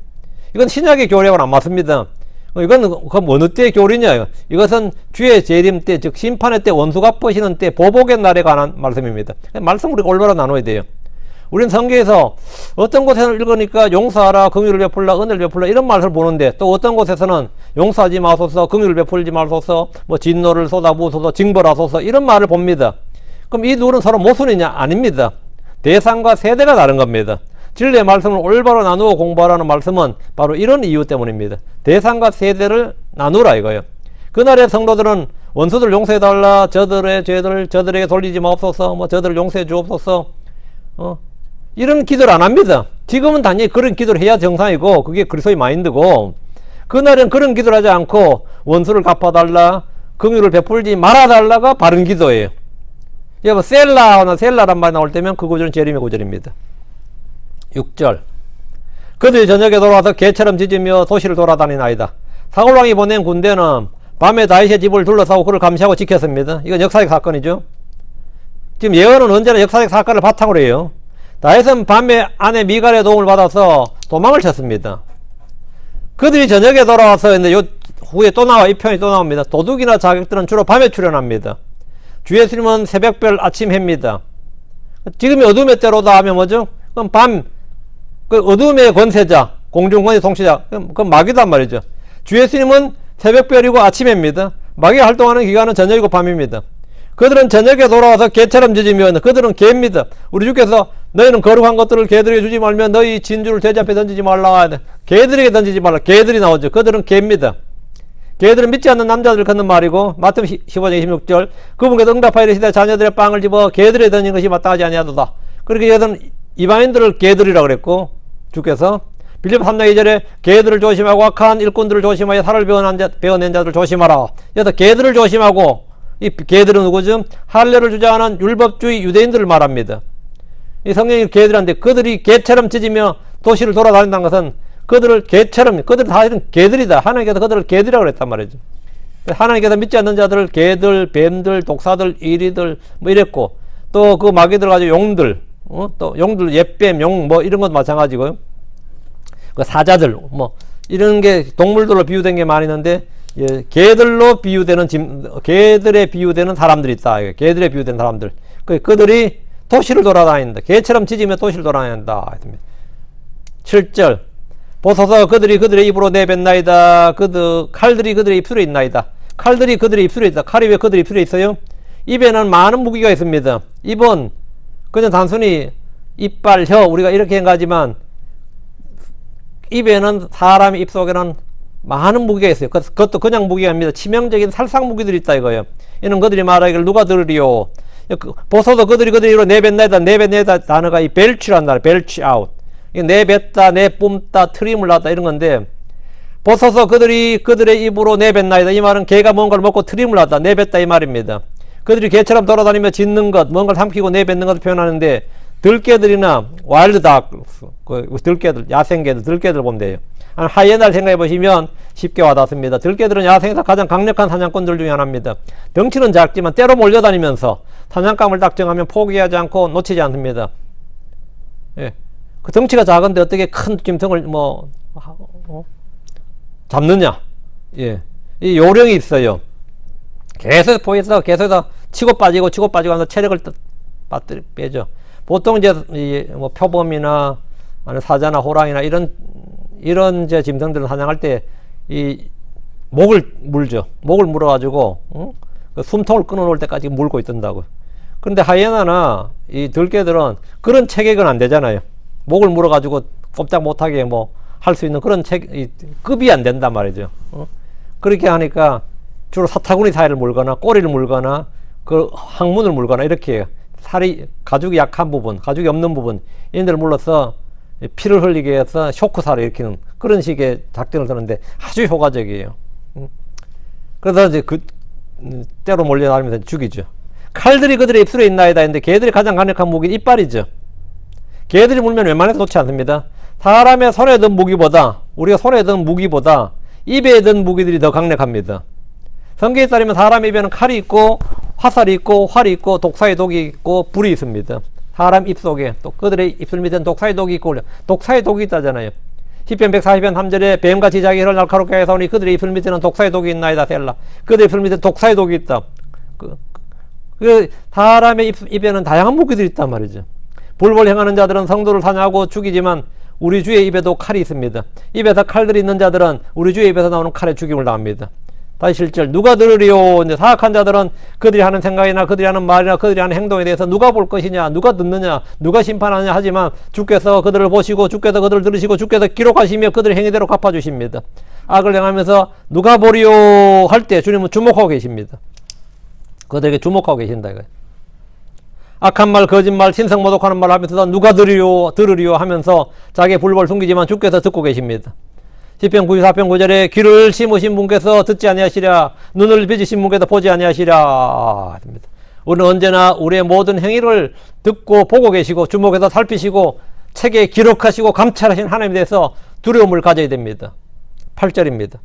이건 신약의 교리하고는 안 맞습니다. 이건 그럼 어느 때의 교리냐? 이것은 주의 재림 때, 즉 심판의 때, 원수 갚으시는 때, 보복의 날에 관한 말씀입니다. 말씀 우리가 올바로 나눠야 돼요. 우리는 성경에서 어떤 곳에는 읽으니까 용서하라, 긍휼을 베풀라, 은혜를 베풀라 이런 말을 보는데 또 어떤 곳에서는 용서하지 마소서, 긍휼을 베풀지 마소서, 진노를 쏟아부으소서, 징벌하소서 이런 말을 봅니다. 그럼 이 둘은 서로 모순이냐? 아닙니다. 대상과 세대가 다른 겁니다. 진리의 말씀을 올바로 나누어 공부하라는 말씀은 바로 이런 이유 때문입니다. 대상과 세대를 나누라 이거예요. 그날의 성도들은 원수들 용서해달라, 저들의 죄들 저들에게 돌리지 마옵소서, 저들을 용서해 주옵소서 이런 기도를 안 합니다. 지금은 당연히 그런 기도를 해야 정상이고 그게 그리스도의 마인드고 그날은 그런 기도를 하지 않고 원수를 갚아달라, 긍휼을 베풀지 말아달라가 바른 기도예요. 여보 셀라나 셀라란 말이 나올 때면 그 구절은 재림의 구절입니다. 6절 그들이 저녁에 돌아와서 개처럼 짖으며 도시를 돌아다니나이다. 사울왕이 보낸 군대는 밤에 다윗의 집을 둘러싸고 그를 감시하고 지켰습니다. 이건 역사적 사건이죠. 지금 예언은 언제나 역사적 사건을 바탕으로 해요. 다윗은 밤에 아내 미갈의 도움을 받아서 도망을 쳤습니다. 그들이 저녁에 돌아와서 했는데 요 후에 또 나와 이 표현이 또 나옵니다. 도둑이나 자객들은 주로 밤에 출현합니다. 주 예수님은 새벽별 아침 해입니다. 지금이 어둠의 때로다 하면 뭐죠? 그럼 그 어둠의 권세자, 공중권의 통치자, 그건 마귀단 말이죠. 주 예수님은 새벽별이고 아침입니다. 마귀가 활동하는 기간은 저녁이고 밤입니다. 그들은 저녁에 돌아와서 개처럼 짖으며 그들은 개입니다. 우리 주께서 너희는 거룩한 것들을 개들에게 주지 말며 너희 진주를 돼지 앞에 던지지 말라. 개들에게 던지지 말라. 개들이 나오죠. 그들은 개입니다. 개들은 믿지 않는 남자들을 걷는 말이고 마태복음 15장 26절 그분께서 응답하여 이르시되 자녀들의 빵을 집어 개들에 던진 것이 마땅하지 아니하도다. 그렇게 여기서는 이방인들을 개들이라고 그랬고 주께서 빌립보 3장 2절에 개들을 조심하고 악한 일꾼들을 조심하여 살을 베어낸 자들을 조심하라. 여기서 개들을 조심하고 이 개들은 누구죠? 할례를 주장하는 율법주의 유대인들을 말합니다. 이 성경이 개들한테 그들이 개처럼 짖으며 도시를 돌아다닌다는 것은 그들을 개처럼 그들은 사실은 개들이다. 하나님께서 그들을 개들이라고 그랬단 말이죠. 하나님께서 믿지 않는 자들을 개들, 뱀들, 독사들, 이리들 뭐 이랬고 또 그 마귀들 가지고 용들 또 용들 옛뱀, 용 뭐 이런 것도 마찬가지고요. 그 사자들 뭐 이런 게 동물들로 비유된 게 많이 있는데 예, 개들로 비유되는 개들에 비유되는 사람들이 있다. 개들에 비유되는 사람들. 그들이 도시를 돌아다닌다. 개처럼 짖으며 도시를 돌아다닌다. 7절 보소서 그들이 그들의 입으로 내뱉나이다. 칼들이 그들의 입술에 있나이다. 칼들이 그들의 입술에 있다. 칼이 왜 그들의 입술에 있어요? 입에는 많은 무기가 있습니다. 입은 그냥 단순히 이빨, 혀 우리가 이렇게 한가지만 입에는 사람의 입 속에는 많은 무기가 있어요. 그것도 그냥 무기가 아닙니다. 치명적인 살상 무기들이 있다 이거예요. 이는 그들이 말하기를 누가 들으리요. 보소서 그들이 입으로 내뱉나이다. 내뱉나이다 단어가 이 벨치란 단어, 벨치 아웃. 내뱉다, 내뿜다, 트림을 놨다 이런 건데 보소서 그들이 그들의 입으로 내뱉나이다. 이 말은 개가 뭔가를 먹고 트림을 놨다, 내뱉다 이 말입니다. 그들이 개처럼 돌아다니며 짖는 것, 뭔가를 삼키고 내뱉는 것을 표현하는데 들개들이나 와일드닭, 들개들, 야생개들, 들개들 보면 돼요. 하이에나를 생각해 보시면 쉽게 와닿습니다. 들개들은 야생에서 가장 강력한 사냥꾼들 중에 하나입니다. 덩치는 작지만 때로 몰려다니면서 사냥감을 딱 정하면 포기하지 않고 놓치지 않습니다. 예. 그 덩치가 작은데 어떻게 큰 짐승을 잡느냐? 예. 이 요령이 있어요. 계속 계속해서 치고 빠지고 하면서 체력을 빼죠. 보통 이제 뭐 표범이나 사자나 호랑이나 이런 이제 짐승들을 사냥할 때 이 목을 물죠. 목을 물어가지고 그 숨통을 끊어놓을 때까지 물고 있던다고. 그런데 하이에나나 이 들개들은 그런 체격은 안 되잖아요. 목을 물어가지고 꼼짝 못하게 뭐 할 수 있는 그런 급이 안 된단 말이죠. 그렇게 하니까 주로 사타구니 사이를 물거나 꼬리를 물거나 그 항문을 물거나 이렇게 해요. 가죽이 약한 부분, 가죽이 없는 부분 이런 데를 물러서 피를 흘리게 해서 쇼크사를 일으키는 그런 식의 작전을 쓰는데 아주 효과적이에요. 그래서 이제 때로 몰려다니면서 죽이죠. 칼들이 그들의 입술에 있나이다 했는데 개들이 가장 강력한 무기 이빨이죠. 개들이 물면 웬만해서 놓지 않습니다. 사람의 손에 든 무기보다 우리가 손에 든 무기보다 입에 든 무기들이 더 강력합니다. 성경에 따르면 사람의 입에는 칼이 있고 화살이 있고 활이 있고 독사의 독이 있고 불이 있습니다. 사람 입 속에 또 그들의 입술 밑에는 독사의 독이 있고 독사의 독이 있다잖아요. 시편 140편 3절에 뱀같이 자기 혀를 날카롭게 해서 오니 그들의 입술 밑에는 독사의 독이 있나이다 셀라. 그들의 입술 밑에 독사의 독이 있다. 사람의 입에는 다양한 무기들이 있단 말이죠. 불법을 행하는 자들은 성도를 사냥하고 죽이지만 우리 주의 입에도 칼이 있습니다. 입에서 칼들이 있는 자들은 우리 주의 입에서 나오는 칼에 죽임을 당합니다. 다시 7절 누가 들으리요. 이제 사악한 자들은 그들이 하는 생각이나 그들이 하는 말이나 그들이 하는 행동에 대해서 누가 볼 것이냐, 누가 듣느냐, 누가 심판하느냐 하지만 주께서 그들을 보시고 주께서 그들을 들으시고 주께서 기록하시며 그들의 행위대로 갚아주십니다. 악을 행하면서 누가 보리요 할 때 주님은 주목하고 계십니다. 그들에게 주목하고 계신다 이거예요. 악한 말, 거짓말, 신성 모독하는 말 하면서 누가 들으리요 하면서 자기의 불법을 숨기지만 주께서 듣고 계십니다. 시편 94편 9절에 귀를 심으신 분께서 듣지 아니하시랴 눈을 빚으신 분께서 보지 아니하시랴. 우리는 언제나 우리의 모든 행위를 듣고 보고 계시고 주목해서 살피시고 책에 기록하시고 감찰하신 하나님에 대해서 두려움을 가져야 됩니다. 8절입니다.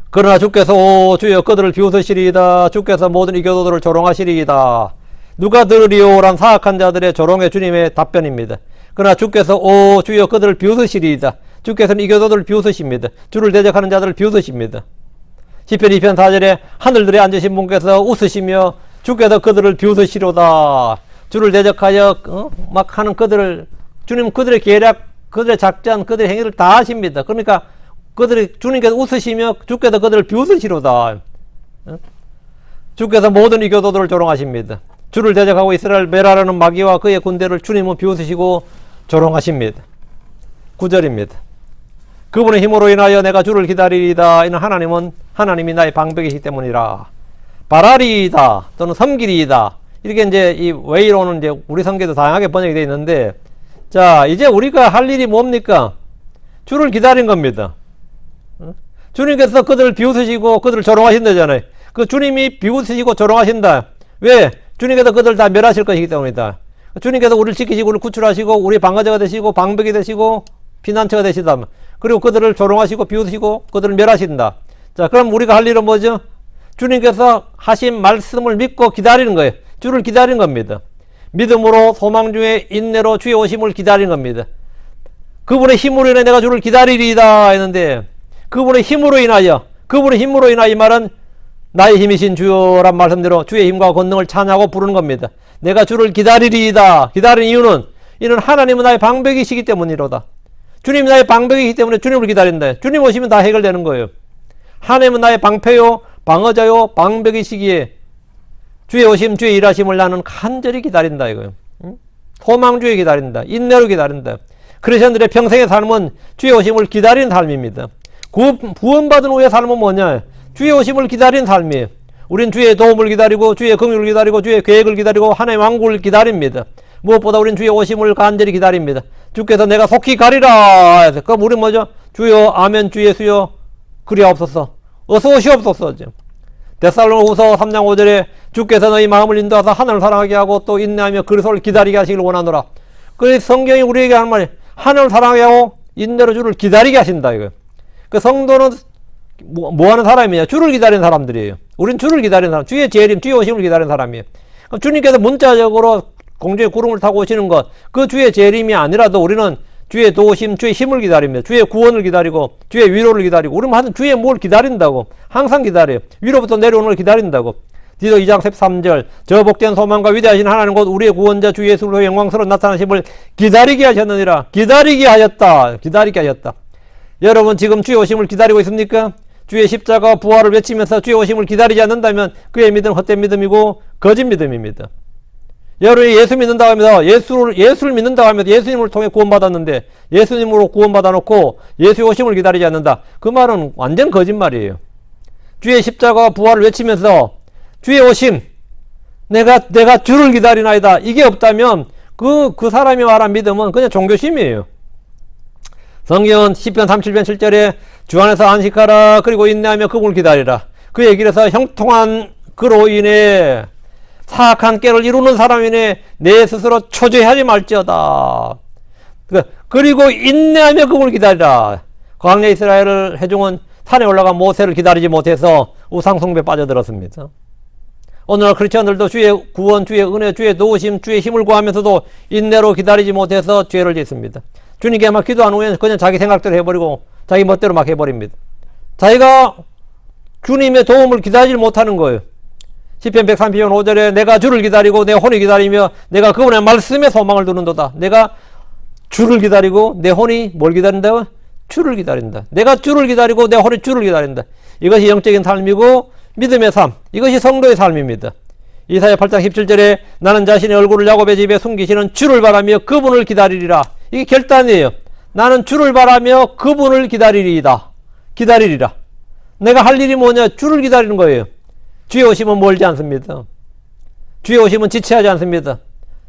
그러나 주께서 오 주여 그들을 비웃으시리이다. 주께서 모든 이교도들을 조롱하시리이다. 누가 들으리오? 란 사악한 자들의 조롱의 주님의 답변입니다. 그러나 주께서 오 주여 그들을 비웃으시리이다. 주께서는 이교도들을 비웃으십니다. 주를 대적하는 자들을 비웃으십니다. 시편 2편 4절에 하늘들에 앉으신 분께서 웃으시며 주께서 그들을 비웃으시로다. 주를 대적하여 막 하는 그들을 주님 그들의 계략 그들의 작전 그들의 행위를 다 하십니다. 그러니까 그들이 주님께서 웃으시며 주께서 그들을 비웃으시로다. 주께서 모든 이교도들을 조롱하십니다. 주를 대적하고 이스라엘 멸하려는 마귀와 그의 군대를 주님은 비웃으시고 조롱하십니다. 9절입니다. 그분의 힘으로 인하여 내가 주를 기다리리이다. 이는 하나님이 나의 방백이기 때문이라. 바라리이다 또는 섬기리이다. 이렇게 이제 이 웨이로는 이제 우리 성경에도 다양하게 번역이 되어 있는데, 자 이제 우리가 할 일이 뭡니까? 주를 기다린 겁니다. 주님께서 그들을 비웃으시고 그들을 조롱하신다잖아요. 그 주님이 비웃으시고 조롱하신다. 왜? 주님께서 그들을 다 멸하실 것이기 때문이다. 주님께서 우리를 지키시고 우리를 구출하시고 우리 방어자가 되시고 방백이 되시고 피난처가 되시다. 그리고 그들을 조롱하시고 비웃으시고 그들을 멸하신다. 자 그럼 우리가 할 일은 뭐죠? 주님께서 하신 말씀을 믿고 기다리는 거예요. 주를 기다리는 겁니다. 믿음으로 소망 중에 인내로 주의 오심을 기다리는 겁니다. 그분의 힘으로 인해 내가 주를 기다리리이다 했는데, 그분의 힘으로 인하여 이 말은 나의 힘이신 주여란 말씀대로 주의 힘과 권능을 찬양하고 부르는 겁니다. 내가 주를 기다리리이다. 기다리는 이유는 하나님은 나의 방백이시기 때문이로다. 주님이 나의 방백이기 때문에 주님을 기다린다. 주님 오시면 다 해결되는 거예요. 하나님은 나의 방패요 방어자요 방백이시기에 주의 오심 주의 일하심을 나는 간절히 기다린다 이거예요. 소망주에 기다린다. 인내로 기다린다. 크리스천들의 평생의 삶은 주의 오심을 기다리는 삶입니다. 구원받은 후의 삶은 뭐냐? 주의 오심을 기다리는 삶이에요. 우린 주의 도움을 기다리고 주의 긍휼을 기다리고 주의 계획을 기다리고 하나님의 왕국을 기다립니다. 무엇보다 우린 주의 오심을 간절히 기다립니다. 주께서 내가 속히 가리라. 그럼 우린 뭐죠? 주여 아멘 주 예수여 그리하옵소서 어서 오시옵소서. 데살로니가후서 3장 5절에 주께서 너희 마음을 인도하사 하늘을 사랑하게 하고 또 인내하며 그리스도를 기다리게 하시길 원하노라. 그래서 성경이 우리에게 하는 말이 하늘을 사랑하게 하고 인내로 주를 기다리게 하신다 이거예요. 그 성도는 뭐 하는 사람이냐? 주를 기다리는 사람들이에요. 우린 주를 기다리는 사람, 주의 재림, 주의 오심을 기다리는 사람이에요. 그럼 주님께서 문자적으로 공중의 구름을 타고 오시는 것, 그 주의 재림이 아니라도 우리는 주의 도우심, 주의 힘을 기다립니다. 주의 구원을 기다리고 주의 위로를 기다리고 우리는 하여튼 주의 뭘 기다린다고. 항상 기다려요. 위로부터 내려오는 걸 기다린다고. 디도 2장 13절 저 복된 소망과 위대하신 하나님 곧 우리의 구원자 주 예수로 영광스러운 나타나심을 기다리게 하셨느니라. 기다리게 하셨다. 여러분 지금 주의 오심을 기다리고 있습니까? 주의 십자가 부활을 외치면서 주의 오심을 기다리지 않는다면 그의 믿음은 헛된 믿음이고 거짓 믿음입니다. 여러분이 예수 믿는다고 하면서 예수를 믿는다고 하면서 예수님을 통해 구원받았는데 예수님으로 구원받아 놓고 예수의 오심을 기다리지 않는다. 그 말은 완전 거짓말이에요. 주의 십자가 부활을 외치면서 주의 오심, 내가 주를 기다리나이다. 이게 없다면 그 사람이 말한 믿음은 그냥 종교심이에요. 성경은 시편 37편 7절에 주 안에서 안식하라 그리고 인내하며 그분을 기다리라. 그의 길에서 형통한 그로 인해 사악한 깨를 이루는 사람이 인해 내 스스로 초조해하지 말지어다. 그리고 인내하며 그분을 기다리라. 광야 이스라엘 회중은 산에 올라가 모세를 기다리지 못해서 우상숭배에 빠져들었습니다. 오늘날 크리스천들도 주의 구원, 주의 은혜, 주의 도우심, 주의 힘을 구하면서도 인내로 기다리지 못해서 죄를 짓습니다. 주님께 막 기도한 후에 그냥 자기 생각대로 해버리고 자기 멋대로 막 해버립니다. 자기가 주님의 도움을 기다리지 못하는 거예요. 시편 130편 5절에 내가 주를 기다리고 내 혼이 기다리며 내가 그분의 말씀에 소망을 두는도다. 내가 주를 기다리고 내 혼이 뭘 기다린다고? 주를 기다린다. 내가 주를 기다리고 내 혼이 주를 기다린다. 이것이 영적인 삶이고 믿음의 삶, 이것이 성도의 삶입니다. 이사야 8장 17절에 나는 자신의 얼굴을 야곱의 집에 숨기시는 주를 바라며 그분을 기다리리라. 이게 결단이에요. 나는 주를 바라며 그분을 기다리리라. 내가 할 일이 뭐냐? 주를 기다리는 거예요. 주의 오심은 멀지 않습니다. 주의 오심은 지체하지 않습니다.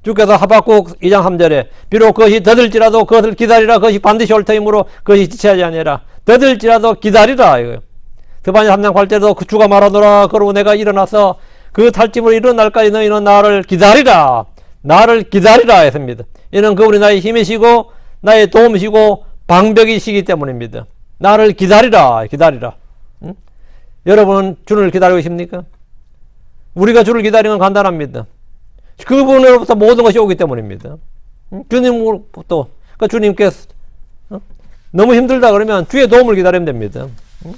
주께서 하박국 2장 3절에 비록 그것이 더딜지라도 그것을 기다리라. 그것이 반드시 올 터이므로 그것이 지체하지 아니라 더딜지라도 기다리라. 이거예요. 스바냐 3장 8절에도 그 주가 말하노라. 그러고 내가 일어나서 그 탈취물이 이런 날까지 너희는 나를 기다리라. 나를 기다리라 했습니다. 이는 그분이 나의 힘이시고 나의 도움이시고 방벽이시기 때문입니다. 나를 기다리라. 기다리라. 응? 여러분은 주를 기다리고 계십니까? 우리가 주를 기다리는 건 간단합니다. 그분으로부터 모든 것이 오기 때문입니다. 응? 주님으로부터. 그러니까 주님께서 너무 힘들다 그러면 주의 도움을 기다리면 됩니다. 응?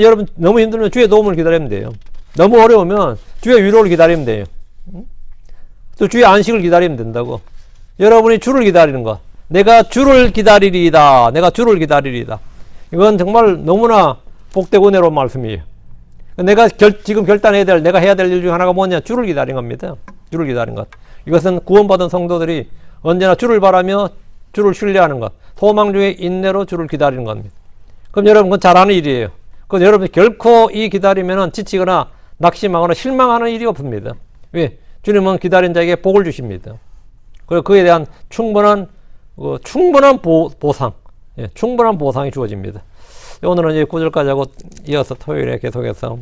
여러분 너무 힘들면 주의 도움을 기다리면 돼요. 너무 어려우면 주의 위로를 기다리면 돼요. 또 주의 안식을 기다리면 된다고. 여러분이 주를 기다리는 것. 내가 주를 기다리리이다. 내가 주를 기다리리이다. 이건 정말 너무나 복되고 은혜로운 말씀이에요. 내가 지금 결단해야 될, 내가 해야 될 일 중 하나가 뭐냐? 주를 기다리는 겁니다. 주를 기다리는 것. 이것은 구원받은 성도들이 언제나 주를 바라며 주를 신뢰하는 것. 소망 중에 인내로 주를 기다리는 겁니다. 그럼 여러분 그건 잘하는 일이에요. 그럼 여러분 결코 이 기다리면은 지치거나 낙심하거나 실망하는 일이 없습니다. 왜? 주님은 기다린 자에게 복을 주십니다. 그리고 그에 대한 충분한 보상, 예, 충분한 보상이 주어집니다. 오늘은 이제 9절까지 하고 이어서 토요일에 계속해서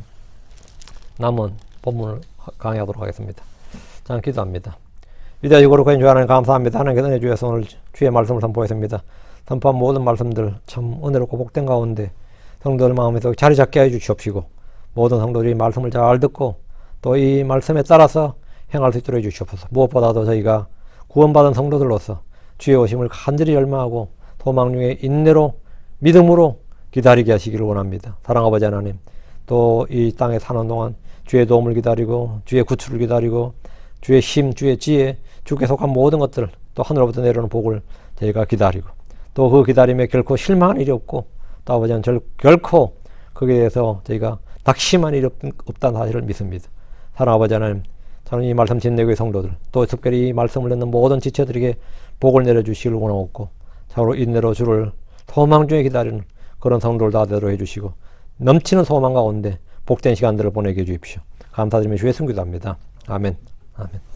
남은 본문을 강의하도록 하겠습니다. 자, 기도합니다. 위대하시고 거룩하신 주 하나님 감사합니다. 하나님께 은혜 주셔서 오늘 주의 말씀을 선포했습니다. 선포한 모든 말씀들 참 은혜롭고 복된 가운데 성도들 마음에서 자리 잡게 해 주시옵시고 모든 성도들이 말씀을 잘 듣고 또 이 말씀에 따라서 행할 수 있도록 해주시옵소서. 무엇보다도 저희가 구원받은 성도들로서 주의 오심을 간절히 열망하고 소망 중에 인내로 믿음으로 기다리게 하시기를 원합니다. 사랑 아버지 하나님, 또 이 땅에 사는 동안 주의 도움을 기다리고 주의 구출을 기다리고 주의 힘, 주의 지혜, 주께 속한 모든 것들 또 하늘로부터 내려오는 복을 저희가 기다리고 또 그 기다림에 결코 실망한 일이 없고 또 아버지는 결코 거기에 대해서 저희가 낙심한 일이 없다는 사실을 믿습니다. 사랑 아버지 하나님, 저는 이 말씀 진내교의 성도들 또 특별히 이 말씀을 듣는 모든 지체들에게 복을 내려주시기를 원하옵고 참으로 인내로 주를 소망 중에 기다리는 그런 성도들 다 되도록 해주시고 넘치는 소망 가운데 복된 시간들을 보내게 해주십시오. 감사드리며 주의 승기도합니다. 아멘. 아멘.